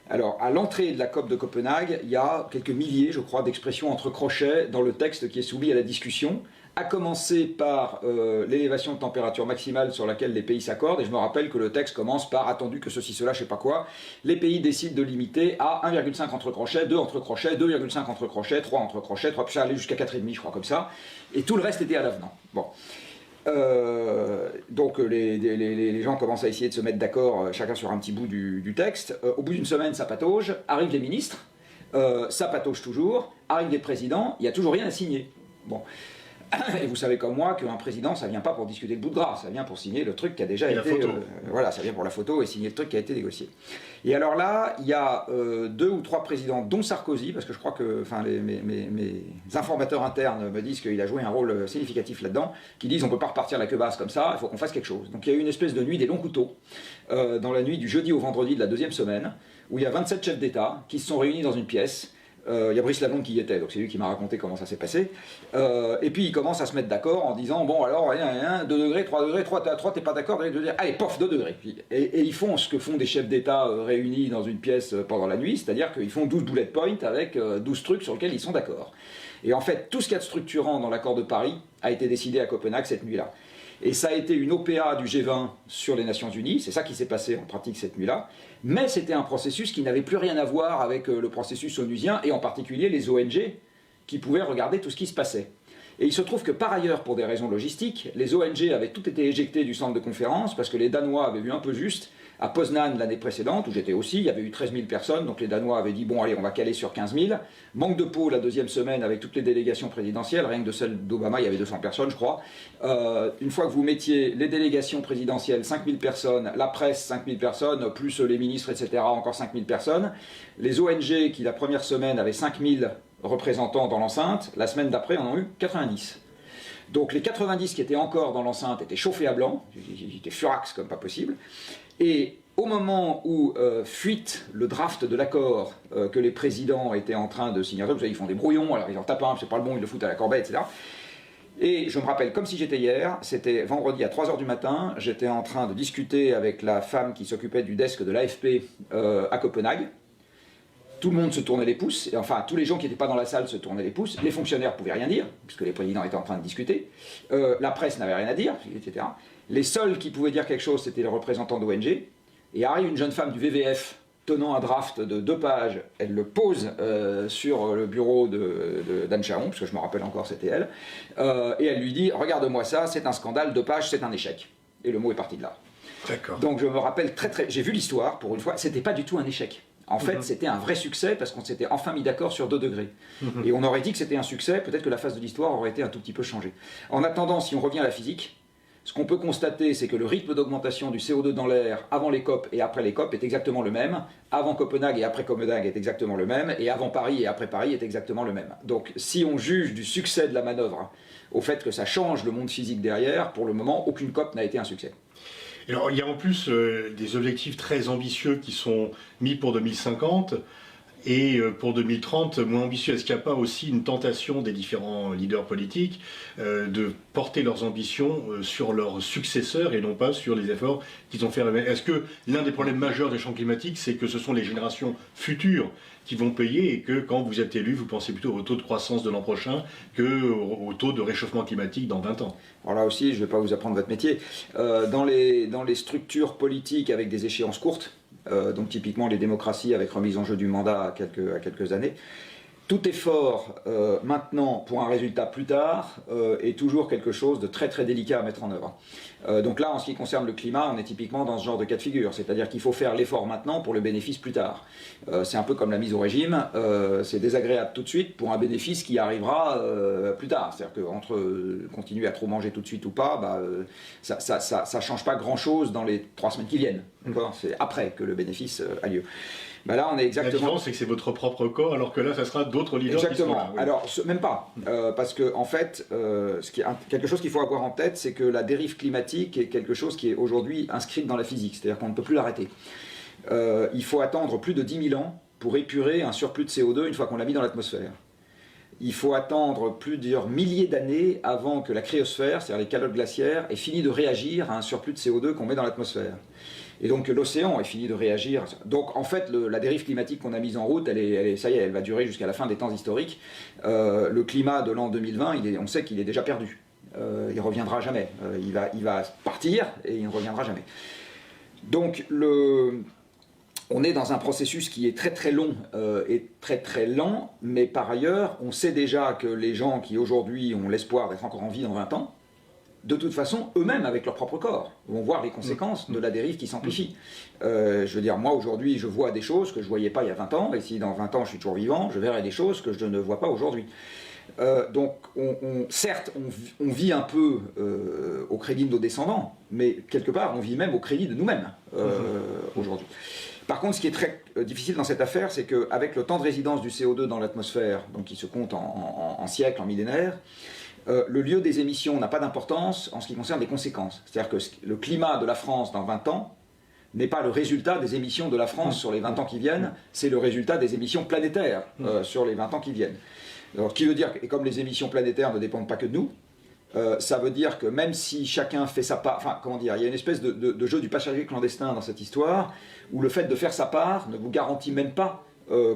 Alors, à l'entrée de la COP de Copenhague, il y a quelques milliers, je crois, d'expressions entre crochets dans le texte qui est soumis à la discussion, à commencer par l'élévation de température maximale sur laquelle les pays s'accordent. Et je me rappelle que le texte commence par « attendu que ceci, cela, je sais pas quoi ». Les pays décident de limiter à 1,5 entre crochets, 2 entre crochets, 2,5 entre crochets, 3 entre crochets, 3, puis ça allait jusqu'à 4,5, je crois, comme ça. Et tout le reste était à l'avenant. Bon. Donc les gens commencent à essayer de se mettre d'accord, chacun sur un petit bout du texte. Au bout d'une semaine, ça patauge, arrivent les ministres, ça patauge toujours, arrivent les présidents, il n'y a toujours rien à signer. Bon. Et vous savez comme moi qu'un président, ça vient pas pour discuter le bout de gras, ça vient pour signer le truc qui a déjà été... voilà, ça vient pour la photo et signer le truc qui a été négocié. Et alors là, il y a 2 ou 3 présidents, dont Sarkozy, parce que je crois que mes informateurs internes me disent qu'il a joué un rôle significatif là-dedans, qui disent on ne peut pas repartir la queue basse comme ça, il faut qu'on fasse quelque chose. Donc il y a eu une espèce de nuit des longs couteaux, dans la nuit du jeudi au vendredi de la 2e semaine, où il y a 27 chefs d'État qui se sont réunis dans une pièce. Il y a Brice Lalonde qui y était, donc c'est lui qui m'a raconté comment ça s'est passé. Et puis ils commencent à se mettre d'accord en disant bon alors 2 degrés, 3 degrés, 3 t'es pas d'accord, allez pof 2 degrés. Et ils font ce que font des chefs d'État réunis dans une pièce pendant la nuit, c'est-à-dire qu'ils font 12 bullet points avec 12 trucs sur lesquels ils sont d'accord. Et en fait tout ce qu'il y a de structurant dans l'accord de Paris a été décidé à Copenhague cette nuit-là. Et ça a été une OPA du G20 sur les Nations Unies, c'est ça qui s'est passé en pratique cette nuit-là, mais c'était un processus qui n'avait plus rien à voir avec le processus onusien, et en particulier les ONG qui pouvaient regarder tout ce qui se passait. Et il se trouve que par ailleurs, pour des raisons logistiques, les ONG avaient toutes été éjectées du centre de conférence, parce que les Danois avaient vu un peu juste. À Poznan l'année précédente, où j'étais aussi, il y avait eu 13 000 personnes, donc les Danois avaient dit bon allez on va caler sur 15 000. Manque de peau la 2e semaine avec toutes les délégations présidentielles, rien que de celle d'Obama il y avait 200 personnes je crois. Une fois que vous mettiez les délégations présidentielles 5 000 personnes, la presse 5 000 personnes, plus les ministres etc. encore 5 000 personnes. Les ONG qui la première semaine avaient 5 000 représentants dans l'enceinte, la semaine d'après en ont eu 90. Donc les 90 qui étaient encore dans l'enceinte étaient chauffés à blanc, ils étaient furax comme pas possible. Et au moment où fuite le draft de l'accord que les présidents étaient en train de signer, vous savez, ils font des brouillons, alors ils en tapent un, c'est pas le bon, ils le foutent à la corbeille, etc. Et je me rappelle comme si j'étais hier, c'était vendredi à 3h du matin, j'étais en train de discuter avec la femme qui s'occupait du desk de l'AFP à Copenhague. Tout le monde se tournait les pouces, et enfin tous les gens qui n'étaient pas dans la salle se tournaient les pouces, les fonctionnaires ne pouvaient rien dire, puisque les présidents étaient en train de discuter, la presse n'avait rien à dire, etc. Les seuls qui pouvaient dire quelque chose, c'était les représentants d'ONG, et arrive une jeune femme du VVF tenant un draft de 2 pages, elle le pose sur le bureau d'Anne Charon, parce que je me rappelle encore c'était elle, et elle lui dit « Regarde-moi ça, c'est un scandale, 2 pages, c'est un échec ». Et le mot est parti de là. D'accord. Donc je me rappelle j'ai vu l'histoire pour une fois, c'était pas du tout un échec. En fait, c'était un vrai succès parce qu'on s'était enfin mis d'accord sur 2 degrés. Et on aurait dit que c'était un succès, peut-être que la face de l'histoire aurait été un tout petit peu changée. En attendant, si on revient à la physique, ce qu'on peut constater, c'est que le rythme d'augmentation du CO2 dans l'air avant les COP et après les COP est exactement le même. Avant Copenhague et après Copenhague est exactement le même. Et avant Paris et après Paris est exactement le même. Donc si on juge du succès de la manœuvre au fait que ça change le monde physique derrière, pour le moment, aucune COP n'a été un succès. Alors, il y a en plus des objectifs très ambitieux qui sont mis pour 2050 et pour 2030 moins ambitieux. Est-ce qu'il n'y a pas aussi une tentation des différents leaders politiques de porter leurs ambitions sur leurs successeurs et non pas sur les efforts qu'ils ont fait? Est-ce que l'un des problèmes majeurs des changements climatiques, c'est que ce sont les générations futures qui vont payer et que quand vous êtes élu, vous pensez plutôt au taux de croissance de l'an prochain qu'au taux de réchauffement climatique dans 20 ans? Alors là aussi, je ne vais pas vous apprendre votre métier. Dans les structures politiques avec des échéances courtes, donc typiquement les démocraties avec remise en jeu du mandat à quelques années, tout effort maintenant pour un résultat plus tard est toujours quelque chose de très très délicat à mettre en œuvre. Donc là, en ce qui concerne le climat, on est typiquement dans ce genre de cas de figure, c'est-à-dire qu'il faut faire l'effort maintenant pour le bénéfice plus tard. C'est un peu comme la mise au régime, c'est désagréable tout de suite pour un bénéfice qui arrivera plus tard. C'est-à-dire qu'entre continuer à trop manger tout de suite ou pas, ça change pas grand-chose dans les 3 semaines qui viennent. C'est après que le bénéfice a lieu. Là, on est exactement... La différence, c'est que c'est votre propre corps, alors que là, ça sera d'autres leaders. Exactement. Qui sont là, oui. Alors, même pas. Parce que, en fait, quelque chose qu'il faut avoir en tête, c'est que la dérive climatique est quelque chose qui est aujourd'hui inscrite dans la physique. C'est-à-dire qu'on ne peut plus l'arrêter. Il faut attendre plus de 10 000 ans pour épurer un surplus de CO2 une fois qu'on l'a mis dans l'atmosphère. Il faut attendre plusieurs milliers d'années avant que la cryosphère, c'est-à-dire les calottes glaciaires, ait fini de réagir à un surplus de CO2 qu'on met dans l'atmosphère. Et donc l'océan ait fini de réagir. Donc en fait, la dérive climatique qu'on a mise en route, ça y est, elle va durer jusqu'à la fin des temps historiques. Le climat de l'an 2020, on sait qu'il est déjà perdu. Il ne reviendra jamais. Il va partir et il ne reviendra jamais. Donc on est dans un processus qui est très très long et très très lent, mais par ailleurs, on sait déjà que les gens qui aujourd'hui ont l'espoir d'être encore en vie dans 20 ans, de toute façon, eux-mêmes, avec leur propre corps, vont voir les conséquences de la dérive qui s'amplifie. Je veux dire, moi, aujourd'hui, je vois des choses que je ne voyais pas il y a 20 ans, et si dans 20 ans, je suis toujours vivant, je verrai des choses que je ne vois pas aujourd'hui. Donc, certes, on vit un peu au crédit de nos descendants, mais quelque part, on vit même au crédit de nous-mêmes aujourd'hui. Par contre, ce qui est très difficile dans cette affaire, c'est qu'avec le temps de résidence du CO2 dans l'atmosphère, donc qui se compte en siècles, en millénaires, le lieu des émissions n'a pas d'importance en ce qui concerne les conséquences. C'est-à-dire que le climat de la France dans 20 ans n'est pas le résultat des émissions de la France sur les 20 ans qui viennent, c'est le résultat des émissions planétaires sur les 20 ans qui viennent. Alors, ce qui veut dire que, et comme les émissions planétaires ne dépendent pas que de nous, ça veut dire que même si chacun fait sa part, enfin, comment dire, il y a une espèce de jeu du passager clandestin dans cette histoire, où le fait de faire sa part ne vous garantit même pas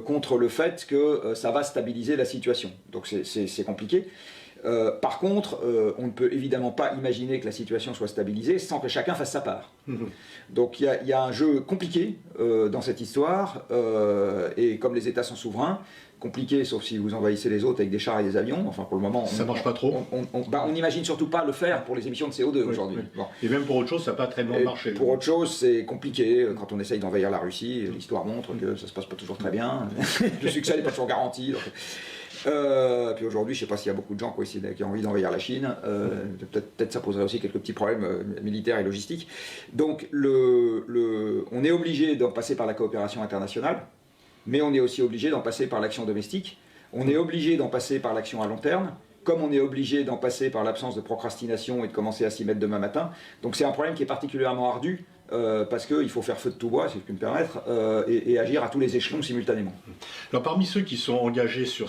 contre le fait que ça va stabiliser la situation. Donc c'est compliqué. Par contre, on ne peut évidemment pas imaginer que la situation soit stabilisée sans que chacun fasse sa part. Donc il y a un jeu compliqué dans cette histoire, et comme les États sont souverains, compliqué sauf si vous envahissez les autres avec des chars et des avions, enfin pour le moment... Ça marche pas trop. On n'imagine surtout pas le faire pour les émissions de CO2 aujourd'hui. Oui. Bon. Et même pour autre chose, ça n'a pas très bien marché. Pour autre chose, c'est compliqué. Quand on essaye d'envahir la Russie, l'histoire montre que ça se passe pas toujours très bien. Le succès n'est pas toujours garanti. Donc... puis aujourd'hui, je ne sais pas s'il y a beaucoup de gens qui ont envie d'envahir la Chine. Peut-être ça poserait aussi quelques petits problèmes militaires et logistiques. Donc on est obligé d'en passer par la coopération internationale, mais on est aussi obligé d'en passer par l'action domestique. On est obligé d'en passer par l'action à long terme, comme on est obligé d'en passer par l'absence de procrastination et de commencer à s'y mettre demain matin. Donc c'est un problème qui est particulièrement ardu, parce qu'il faut faire feu de tout bois, si je puis me permettre, et agir à tous les échelons simultanément. Alors parmi ceux qui sont engagés sur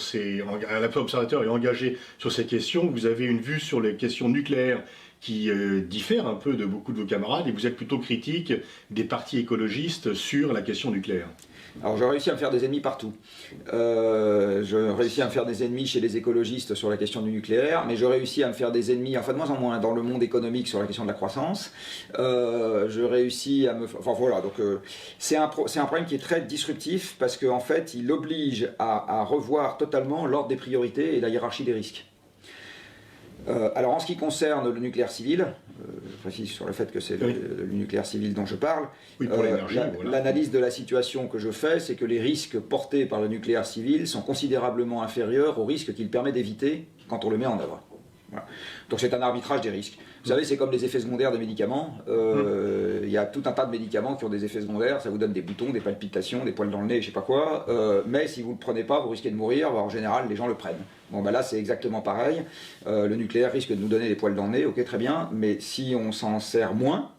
l'Observatoire est engagé sur ces questions, vous avez une vue sur les questions nucléaires qui diffère un peu de beaucoup de vos camarades, et vous êtes plutôt critique des partis écologistes sur la question nucléaire. Alors j'ai réussi à me faire des ennemis partout. Je réussis à me faire des ennemis chez les écologistes sur la question du nucléaire, mais je réussis à me faire des ennemis, enfin de moins en moins, dans le monde économique sur la question de la croissance. Je réussis à me... Enfin voilà, donc c'est un problème qui est très disruptif, parce qu'en fait il oblige à revoir totalement l'ordre des priorités et la hiérarchie des risques. Alors en ce qui concerne le nucléaire civil, je précise sur le fait que c'est le nucléaire civil dont je parle, oui, pour l'énergie, voilà. L'analyse de la situation que je fais, c'est que les risques portés par le nucléaire civil sont considérablement inférieurs aux risques qu'il permet d'éviter quand on le met en œuvre. Voilà. Donc c'est un arbitrage des risques. Vous savez, c'est comme les effets secondaires des médicaments. Il y a tout un tas de médicaments qui ont des effets secondaires. Ça vous donne des boutons, des palpitations, des poils dans le nez, je sais pas quoi. Mais si vous ne le prenez pas, vous risquez de mourir. En général, les gens le prennent. Bon, ben là, c'est exactement pareil. Le nucléaire risque de nous donner des poils dans le nez, ok, très bien. Mais si on s'en sert moins,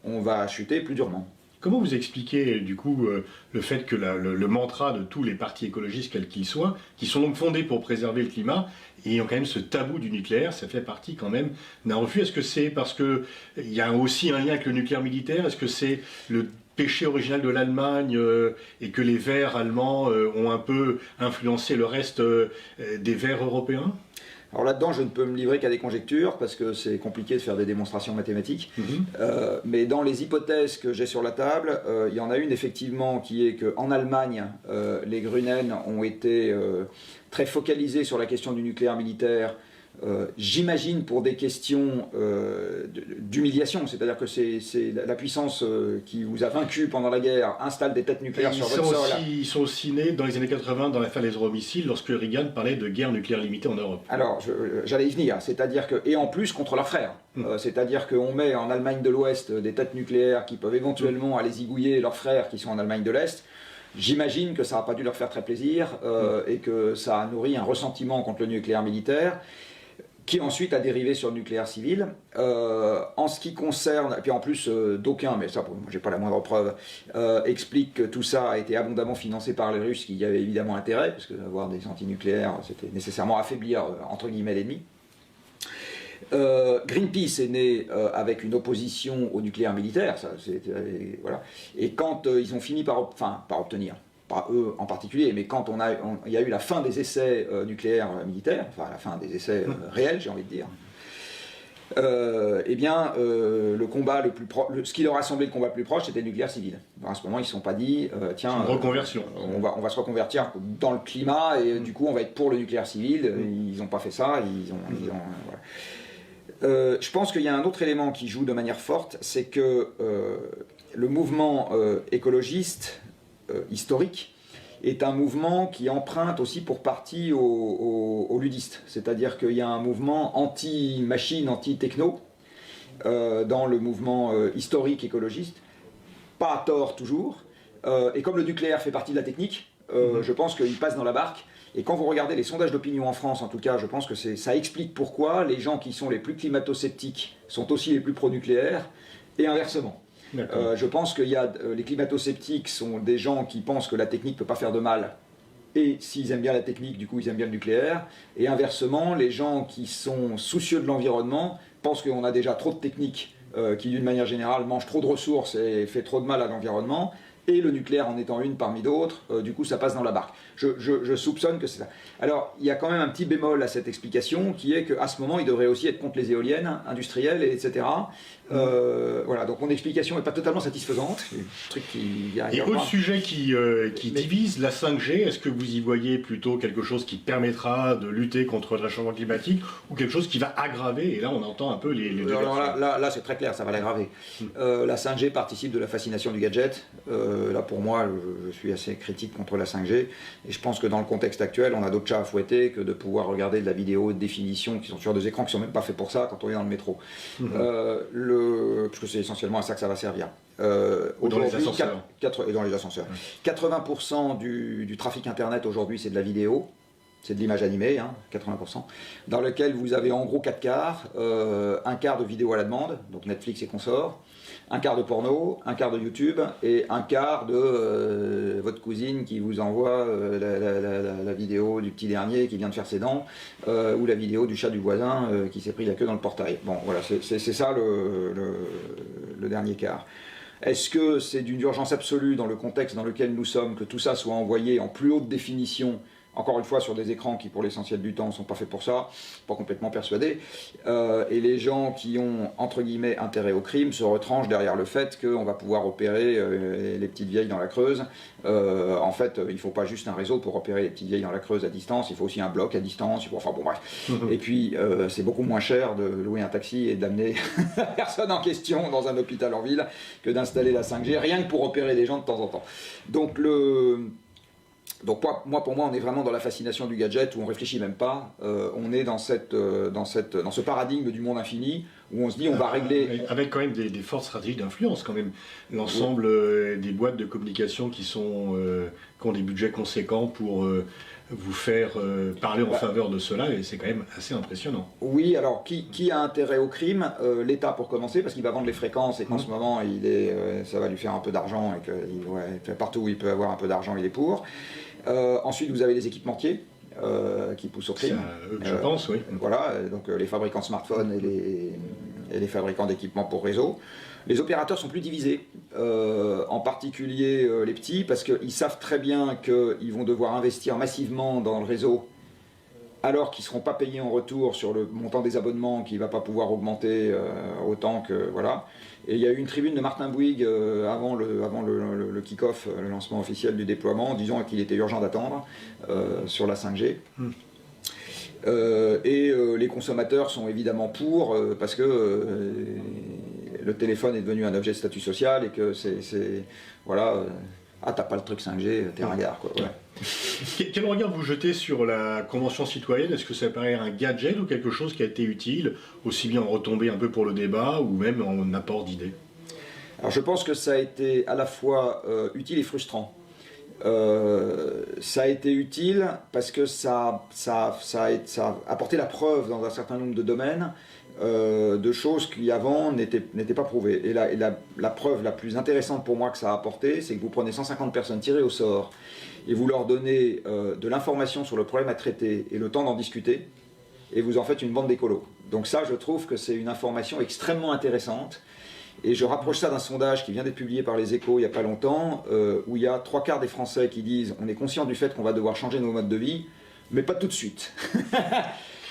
on va chuter plus durement. Comment vous expliquez du coup le fait que le mantra de tous les partis écologistes, quels qu'ils soient, qui sont donc fondés pour préserver le climat, et ont quand même ce tabou du nucléaire, ça fait partie quand même d'un refus? Est-ce que c'est parce qu'il y a aussi un lien avec le nucléaire militaire? Est-ce que c'est le péché original de l'Allemagne et que les Verts allemands ont un peu influencé le reste des Verts européens? Alors là-dedans, je ne peux me livrer qu'à des conjectures, parce que c'est compliqué de faire des démonstrations mathématiques. Mais dans les hypothèses que j'ai sur la table, il y en a une effectivement qui est qu'en Allemagne, les Grünen ont été très focalisés sur la question du nucléaire militaire. J'imagine pour des questions d'humiliation, c'est-à-dire que c'est la puissance qui vous a vaincu pendant la guerre installe des têtes nucléaires sur votre sol. Ils sont aussi nés dans les années 80 dans l'affaire des euromissiles lorsque Reagan parlait de guerre nucléaire limitée en Europe. Alors j'allais y venir, c'est-à-dire que, et en plus contre leurs frères, c'est-à-dire qu'on met en Allemagne de l'Ouest des têtes nucléaires qui peuvent éventuellement aller zigouiller leurs frères qui sont en Allemagne de l'Est. J'imagine que ça n'a pas dû leur faire très plaisir et que ça a nourri un ressentiment contre le nucléaire militaire, qui ensuite a dérivé sur le nucléaire civil. En ce qui concerne, et puis en plus d'aucuns, mais ça, moi j'ai pas la moindre preuve, expliquent que tout ça a été abondamment financé par les Russes, qui y avaient évidemment intérêt, parce que avoir des antinucléaires, c'était nécessairement affaiblir, entre guillemets, l'ennemi. Greenpeace est né avec une opposition au nucléaire militaire, ça, voilà. Et quand ils ont fini par obtenir, pas eux en particulier, mais quand il y a eu la fin des essais nucléaires militaires, enfin la fin des essais réels, j'ai envie de dire, eh bien, le combat le plus proche, ce qui leur a semblé le combat le plus proche, c'était le nucléaire civil. Alors, à ce moment, ils ne se sont pas dit, tiens, reconversion. On va se reconvertir dans le climat et du coup, on va être pour le nucléaire civil. Ils n'ont pas fait ça. Voilà. Je pense qu'il y a un autre élément qui joue de manière forte, c'est que le mouvement écologiste historique est un mouvement qui emprunte aussi pour partie aux ludistes. C'est-à-dire qu'il y a un mouvement anti-machine, anti-techno dans le mouvement historique écologiste, pas à tort toujours. Et comme le nucléaire fait partie de la technique, je pense qu'il passe dans la barque. Et quand vous regardez les sondages d'opinion en France, en tout cas, je pense que ça explique pourquoi les gens qui sont les plus climato-sceptiques sont aussi les plus pro-nucléaires, et inversement. Je pense que les climato-sceptiques sont des gens qui pensent que la technique ne peut pas faire de mal, et s'ils aiment bien la technique, du coup ils aiment bien le nucléaire, et inversement, les gens qui sont soucieux de l'environnement pensent qu'on a déjà trop de techniques qui d'une manière générale mangent trop de ressources et fait trop de mal à l'environnement, et le nucléaire en étant une parmi d'autres, du coup ça passe dans la barque. Je soupçonne que c'est ça. Alors il y a quand même un petit bémol à cette explication, qui est qu'à ce moment il devrait aussi être contre les éoliennes industrielles, etc. Voilà, donc mon explication n'est pas totalement satisfaisante. Et autre sujet qui divise, la 5G, est-ce que vous y voyez plutôt quelque chose qui permettra de lutter contre le réchauffement climatique, ou quelque chose qui va aggraver? Et là on entend un peu les deux versions. Alors là c'est très clair, ça va l'aggraver. La 5G participe de la fascination du gadget. Là pour moi je suis assez critique contre la 5G, et je pense que dans le contexte actuel on a d'autres chats à fouetter que de pouvoir regarder de la vidéo de définition qui sont sur des écrans qui ne sont même pas faits pour ça quand on est dans le métro. Parce que c'est essentiellement à ça que ça va servir. Dans les ascenseurs. Et dans les ascenseurs. 80% du trafic internet aujourd'hui c'est de la vidéo. C'est de l'image animée, 80%, dans lequel vous avez en gros 4 quarts, un quart de vidéo à la demande, donc Netflix et consorts, un quart de porno, un quart de YouTube, et un quart de votre cousine qui vous envoie la vidéo du petit dernier qui vient de faire ses dents, ou la vidéo du chat du voisin qui s'est pris la queue dans le portail. Bon, voilà, c'est ça le dernier quart. Est-ce que c'est d'une urgence absolue dans le contexte dans lequel nous sommes que tout ça soit envoyé en plus haute définition, encore une fois sur des écrans qui pour l'essentiel du temps ne sont pas faits pour ça, pas complètement persuadé, et les gens qui ont entre guillemets intérêt au crime se retranchent derrière le fait qu'on va pouvoir opérer les petites vieilles dans la Creuse. En fait, il ne faut pas juste un réseau pour opérer les petites vieilles dans la Creuse à distance, il faut aussi un bloc à distance, enfin bon bref. Et puis c'est beaucoup moins cher de louer un taxi et d'amener la personne en question dans un hôpital en ville que d'installer la 5G, rien que pour opérer des gens de temps en temps. Donc pour moi, on est vraiment dans la fascination du gadget où on réfléchit même pas. On est dans ce paradigme du monde infini où on se dit on va régler. Avec quand même des fortes stratégies d'influence quand même. L'ensemble des boîtes de communication qui ont des budgets conséquents pour vous faire parler en faveur de cela, et c'est quand même assez impressionnant. Oui, alors qui a intérêt au crime? L'État pour commencer, parce qu'il va vendre les fréquences et qu'en ce moment ça va lui faire un peu d'argent, et que partout où il peut avoir un peu d'argent, il est pour. Ensuite, vous avez les équipementiers qui poussent au crime. Je pense, oui. Voilà, donc les fabricants de smartphones et les fabricants d'équipements pour réseau. Les opérateurs sont plus divisés, en particulier les petits, parce qu'ils savent très bien qu'ils vont devoir investir massivement dans le réseau alors qu'ils ne seront pas payés en retour sur le montant des abonnements qui ne va pas pouvoir augmenter autant que... Voilà. Et il y a eu une tribune de Martin Bouygues avant le kick-off, le lancement officiel du déploiement, en disant qu'il était urgent d'attendre sur la 5G. Les consommateurs sont évidemment pour, parce que le téléphone est devenu un objet de statut social et que voilà, ah t'as pas le truc 5G, t'es ringard, quoi. Ouais. Quel regard vous jetez sur la Convention citoyenne? Est-ce que ça paraît un gadget ou quelque chose qui a été utile, aussi bien en retombée un peu pour le débat ou même en apport d'idées? Alors je pense que ça a été à la fois utile et frustrant. Ça a été utile parce que ça a apporté la preuve dans un certain nombre de domaines de choses qui avant n'étaient pas prouvées. Et la preuve la plus intéressante pour moi que ça a apporté, c'est que vous prenez 150 personnes tirées au sort et vous leur donnez de l'information sur le problème à traiter et le temps d'en discuter, et vous en faites une bande d'écolos. Donc ça, je trouve que c'est une information extrêmement intéressante. Et je rapproche ça d'un sondage qui vient d'être publié par les Échos il n'y a pas longtemps, où il y a 3/4 des Français qui disent « on est conscient du fait qu'on va devoir changer nos modes de vie, mais pas tout de suite ».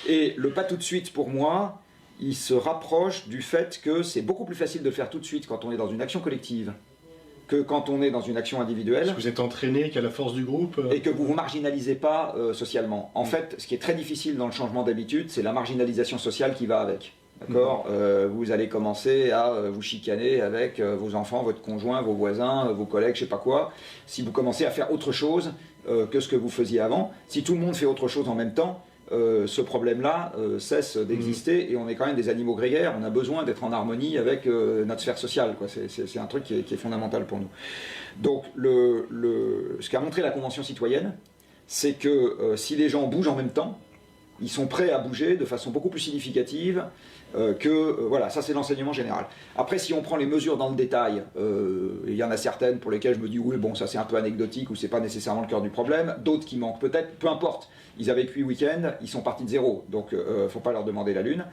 Et le « pas tout de suite » pour moi, il se rapproche du fait que c'est beaucoup plus facile de le faire tout de suite quand on est dans une action collective que quand on est dans une action individuelle. Est-ce que vous êtes entraîné qu'à la force du groupe et que vous ne vous marginalisez pas socialement. En fait, ce qui est très difficile dans le changement d'habitude, c'est la marginalisation sociale qui va avec. D'accord, vous allez commencer à vous chicaner avec vos enfants, votre conjoint, vos voisins, vos collègues, je sais pas quoi. Si vous commencez à faire autre chose que ce que vous faisiez avant, si tout le monde fait autre chose en même temps, ce problème-là cesse d'exister et on est quand même des animaux grégaires. On a besoin d'être en harmonie avec notre sphère sociale, quoi. C'est un truc qui est fondamental pour nous. Donc, ce qu'a montré la Convention citoyenne, c'est que si les gens bougent en même temps, ils sont prêts à bouger de façon beaucoup plus significative voilà, ça c'est l'enseignement général. Après, si on prend les mesures dans le détail, il y en a certaines pour lesquelles je me dis oui, bon, ça c'est un peu anecdotique ou c'est pas nécessairement le cœur du problème, d'autres qui manquent peut-être, peu importe. Ils avaient 8 week-ends, ils sont partis de zéro, donc faut pas leur demander la lune.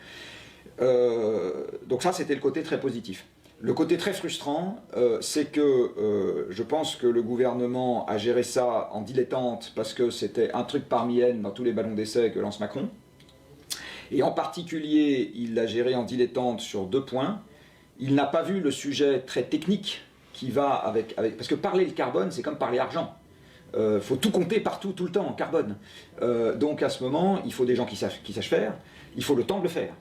Donc ça, c'était le côté très positif. Le côté très frustrant, c'est que je pense que le gouvernement a géré ça en dilettante parce que c'était un truc parmi N dans tous les ballons d'essai que lance Macron. Et en particulier, il l'a géré en dilettante sur 2 points. Il n'a pas vu le sujet très technique qui va avec... Parce que parler le carbone, c'est comme parler argent. Faut tout compter partout, tout le temps, en carbone. Donc à ce moment, il faut des gens qui sachent faire, il faut le temps de le faire.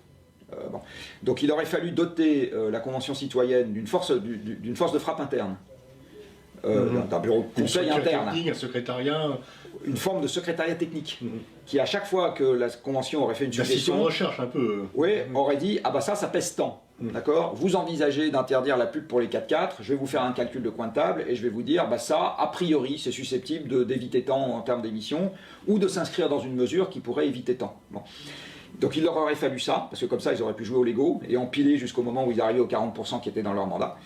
Bon. Donc il aurait fallu doter la Convention citoyenne d'une force de frappe interne, d'un bureau de conseil interne, un secrétariat, une forme de secrétariat technique, qui à chaque fois que la Convention aurait fait une suggestion, de recherche un peu, aurait dit ah bah ça pèse tant. D'accord, vous envisagez d'interdire la pub pour les 4x4, je vais vous faire un calcul de coin de table et je vais vous dire, bah ça, a priori, c'est susceptible d'éviter tant en termes d'émissions ou de s'inscrire dans une mesure qui pourrait éviter tant. Bon. Donc il leur aurait fallu ça, parce que comme ça ils auraient pu jouer au Lego et empiler jusqu'au moment où ils arrivaient aux 40% qui étaient dans leur mandat.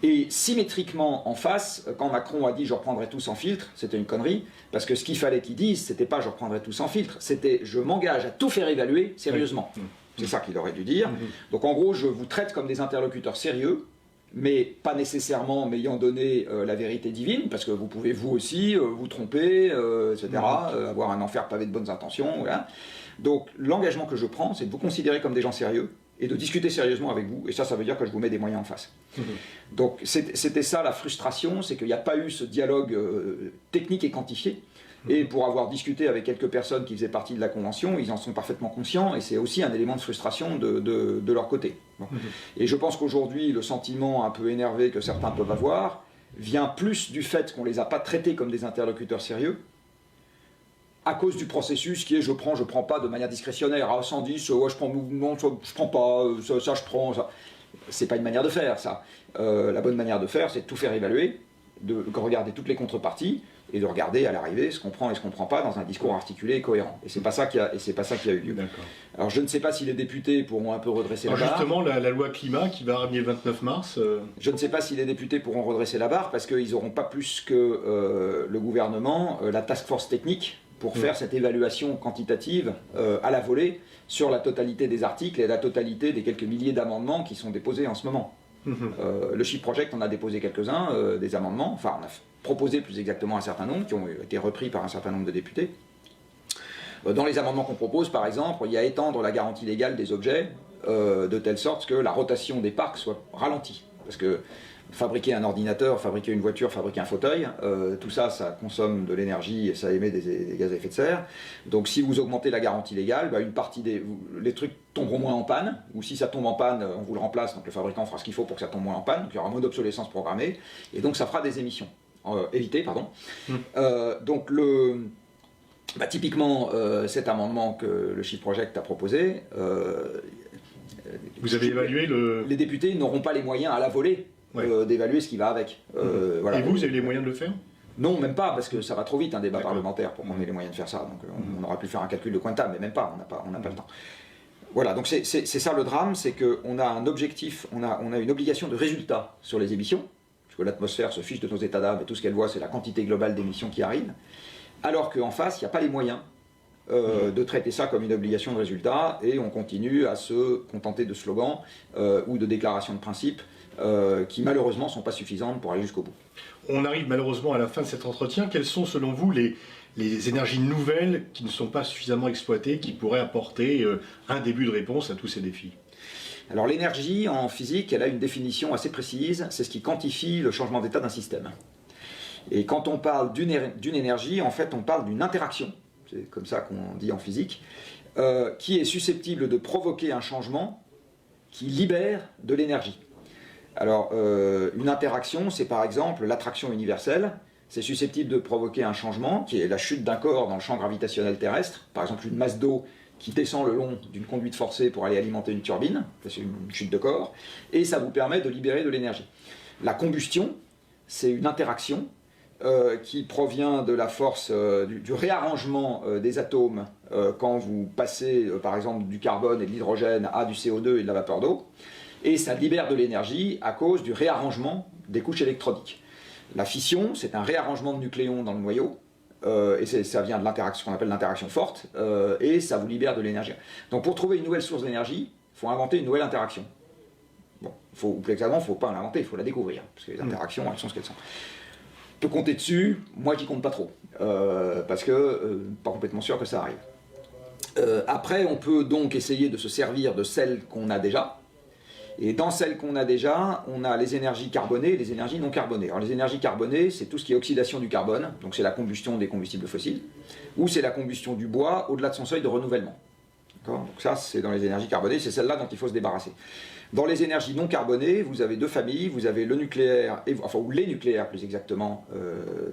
Et symétriquement en face, quand Macron a dit je reprendrai tout sans filtre, c'était une connerie, parce que ce qu'il fallait qu'il dise, c'était pas je reprendrai tout sans filtre, c'était je m'engage à tout faire évaluer sérieusement. C'est ça qu'il aurait dû dire. Donc en gros, je vous traite comme des interlocuteurs sérieux, mais pas nécessairement m'ayant donné la vérité divine, parce que vous pouvez vous aussi vous tromper, etc., avoir un enfer pavé de bonnes intentions. Voilà. Donc l'engagement que je prends, c'est de vous considérer comme des gens sérieux et de discuter sérieusement avec vous, et ça veut dire que je vous mets des moyens en face. Donc c'était ça la frustration, c'est qu'il n'y a pas eu ce dialogue technique et quantifié. Et pour avoir discuté avec quelques personnes qui faisaient partie de la Convention, ils en sont parfaitement conscients et c'est aussi un élément de frustration de leur côté. Bon. Et je pense qu'aujourd'hui, le sentiment un peu énervé que certains peuvent avoir vient plus du fait qu'on ne les a pas traités comme des interlocuteurs sérieux, à cause du processus qui est je prends pas de manière discrétionnaire. Ah, 110, ouais, je prends mouvement, je prends pas, ça je prends. Ça. C'est pas une manière de faire, ça. La bonne manière de faire, c'est de tout faire évaluer, de regarder toutes les contreparties, et de regarder à l'arrivée ce qu'on prend et ce qu'on ne prend pas dans un discours articulé et cohérent. Et c'est pas ça qui a eu lieu. Alors je ne sais pas si les députés pourront un peu redresser la barre. Justement, la loi climat qui va arriver le 29 mars... Je ne sais pas si les députés pourront redresser la barre parce qu'ils n'auront pas plus que le gouvernement, la task force technique, pour faire cette évaluation quantitative à la volée sur la totalité des articles et la totalité des quelques milliers d'amendements qui sont déposés en ce moment. Le Chip Project en a déposé quelques-uns, des amendements, enfin on a proposé plus exactement un certain nombre qui ont été repris par un certain nombre de députés. Dans les amendements qu'on propose, par exemple, il y a étendre la garantie légale des objets de telle sorte que la rotation des parcs soit ralentie. Parce que fabriquer un ordinateur, fabriquer une voiture, fabriquer un fauteuil, tout ça, ça consomme de l'énergie et ça émet des gaz à effet de serre. Donc si vous augmentez la garantie légale, une partie les trucs tomberont moins en panne, ou si ça tombe en panne, on vous le remplace, donc le fabricant fera ce qu'il faut pour que ça tombe moins en panne, donc il y aura moins d'obsolescence programmée, et donc ça fera des émissions. Évitées, pardon. Donc typiquement, cet amendement que le Shift Project a proposé, vous avez évalué les députés n'auront pas les moyens à la volée d'évaluer ce qui va avec. Voilà. Et vous avez les moyens de le faire? Non, même pas, parce que ça va trop vite un débat parlementaire pour qu'on ait les moyens de faire ça. Donc on aurait pu faire un calcul de quantum, mais même pas, on n'a pas le temps. Voilà, donc c'est ça le drame, c'est qu'on a un objectif, on a une obligation de résultat sur les émissions, parce que l'atmosphère se fiche de nos états d'âme et tout ce qu'elle voit, c'est la quantité globale d'émissions qui arrivent, alors qu'en face, il n'y a pas les moyens de traiter ça comme une obligation de résultat, et on continue à se contenter de slogans ou de déclarations de principe qui malheureusement ne sont pas suffisantes pour aller jusqu'au bout. On arrive malheureusement à la fin de cet entretien. Quelles sont selon vous les énergies nouvelles qui ne sont pas suffisamment exploitées, qui pourraient apporter un début de réponse à tous ces défis? Alors l'énergie en physique, elle a une définition assez précise, c'est ce qui quantifie le changement d'état d'un système. Et quand on parle d'une énergie, en fait on parle d'une interaction, c'est comme ça qu'on dit en physique, qui est susceptible de provoquer un changement qui libère de l'énergie. Alors, une interaction, c'est par exemple l'attraction universelle, c'est susceptible de provoquer un changement, qui est la chute d'un corps dans le champ gravitationnel terrestre, par exemple une masse d'eau qui descend le long d'une conduite forcée pour aller alimenter une turbine, c'est une chute de corps, et ça vous permet de libérer de l'énergie. La combustion, c'est une interaction qui provient de la force du réarrangement des atomes quand vous passez par exemple du carbone et de l'hydrogène à du CO2 et de la vapeur d'eau, et ça libère de l'énergie à cause du réarrangement des couches électroniques. La fission, c'est un réarrangement de nucléons dans le noyau, et ça vient de l'interaction qu'on appelle l'interaction forte, et ça vous libère de l'énergie. Donc pour trouver une nouvelle source d'énergie, il faut inventer une nouvelle interaction. Bon, ou plus exactement, il ne faut pas l'inventer, il faut la découvrir, parce que les interactions, elles sont ce qu'elles sont. On peut compter dessus, moi j'y compte pas trop, parce que pas complètement sûr que ça arrive. Après, on peut donc essayer de se servir de celles qu'on a déjà, et dans celles qu'on a déjà, on a les énergies carbonées et les énergies non carbonées. Alors les énergies carbonées, c'est tout ce qui est oxydation du carbone, donc c'est la combustion des combustibles fossiles, ou c'est la combustion du bois au-delà de son seuil de renouvellement. Donc ça, c'est dans les énergies carbonées, c'est celle-là dont il faut se débarrasser. Dans les énergies non carbonées, vous avez deux familles, vous avez le nucléaire, ou les nucléaires plus exactement,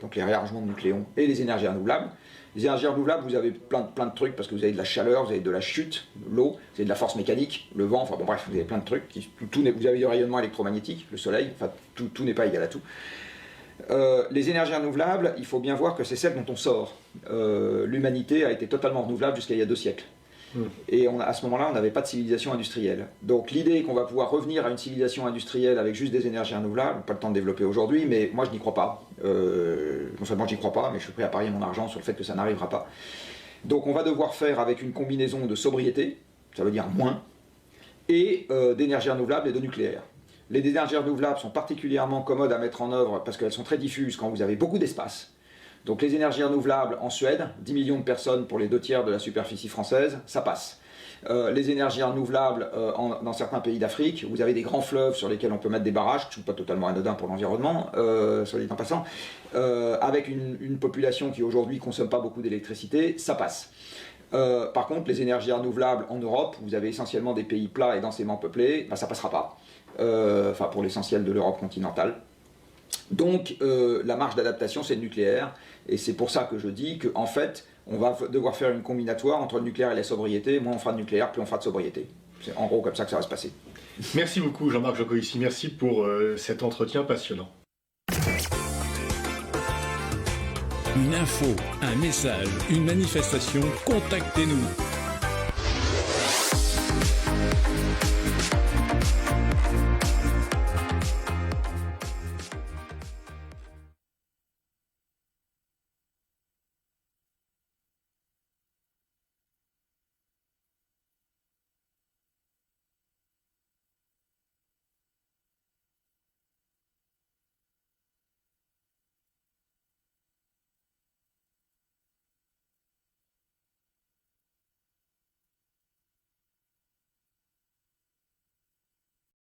donc les réarrangements de nucléons, et les énergies renouvelables. Les énergies renouvelables, vous avez plein de trucs, parce que vous avez de la chaleur, vous avez de la chute, l'eau, vous avez de la force mécanique, le vent, enfin bon bref, vous avez plein de trucs, vous avez du rayonnement électromagnétique, le soleil, enfin tout n'est pas égal à tout. Les énergies renouvelables, il faut bien voir que c'est celles dont on sort. L'humanité a été totalement renouvelable jusqu'à il y a 2 siècles. Et à ce moment-là, on n'avait pas de civilisation industrielle. Donc l'idée qu'on va pouvoir revenir à une civilisation industrielle avec juste des énergies renouvelables, pas le temps de développer aujourd'hui, mais moi je n'y crois pas. Non seulement j'y crois pas, mais je suis prêt à parier mon argent sur le fait que ça n'arrivera pas. Donc on va devoir faire avec une combinaison de sobriété, ça veut dire moins, et d'énergie renouvelable et de nucléaire. Les énergies renouvelables sont particulièrement commodes à mettre en œuvre parce qu'elles sont très diffuses quand vous avez beaucoup d'espace. Donc les énergies renouvelables en Suède, 10 millions de personnes pour les 2/3 de la superficie française, ça passe. Les énergies renouvelables dans certains pays d'Afrique, vous avez des grands fleuves sur lesquels on peut mettre des barrages, qui ne sont pas totalement anodins pour l'environnement, soit dit en passant, avec une population qui aujourd'hui ne consomme pas beaucoup d'électricité, ça passe. Par contre, les énergies renouvelables en Europe, vous avez essentiellement des pays plats et densément peuplés, ça ne passera pas. Enfin, pour l'essentiel de l'Europe continentale. Donc la marge d'adaptation, c'est le nucléaire, et c'est pour ça que je dis qu'en fait, on va devoir faire une combinatoire entre le nucléaire et la sobriété. Moins on fera de nucléaire, plus on fera de sobriété. C'est en gros comme ça que ça va se passer. Merci beaucoup Jean-Marc Jancovici, merci pour cet entretien passionnant. Une info, un message, une manifestation, contactez-nous.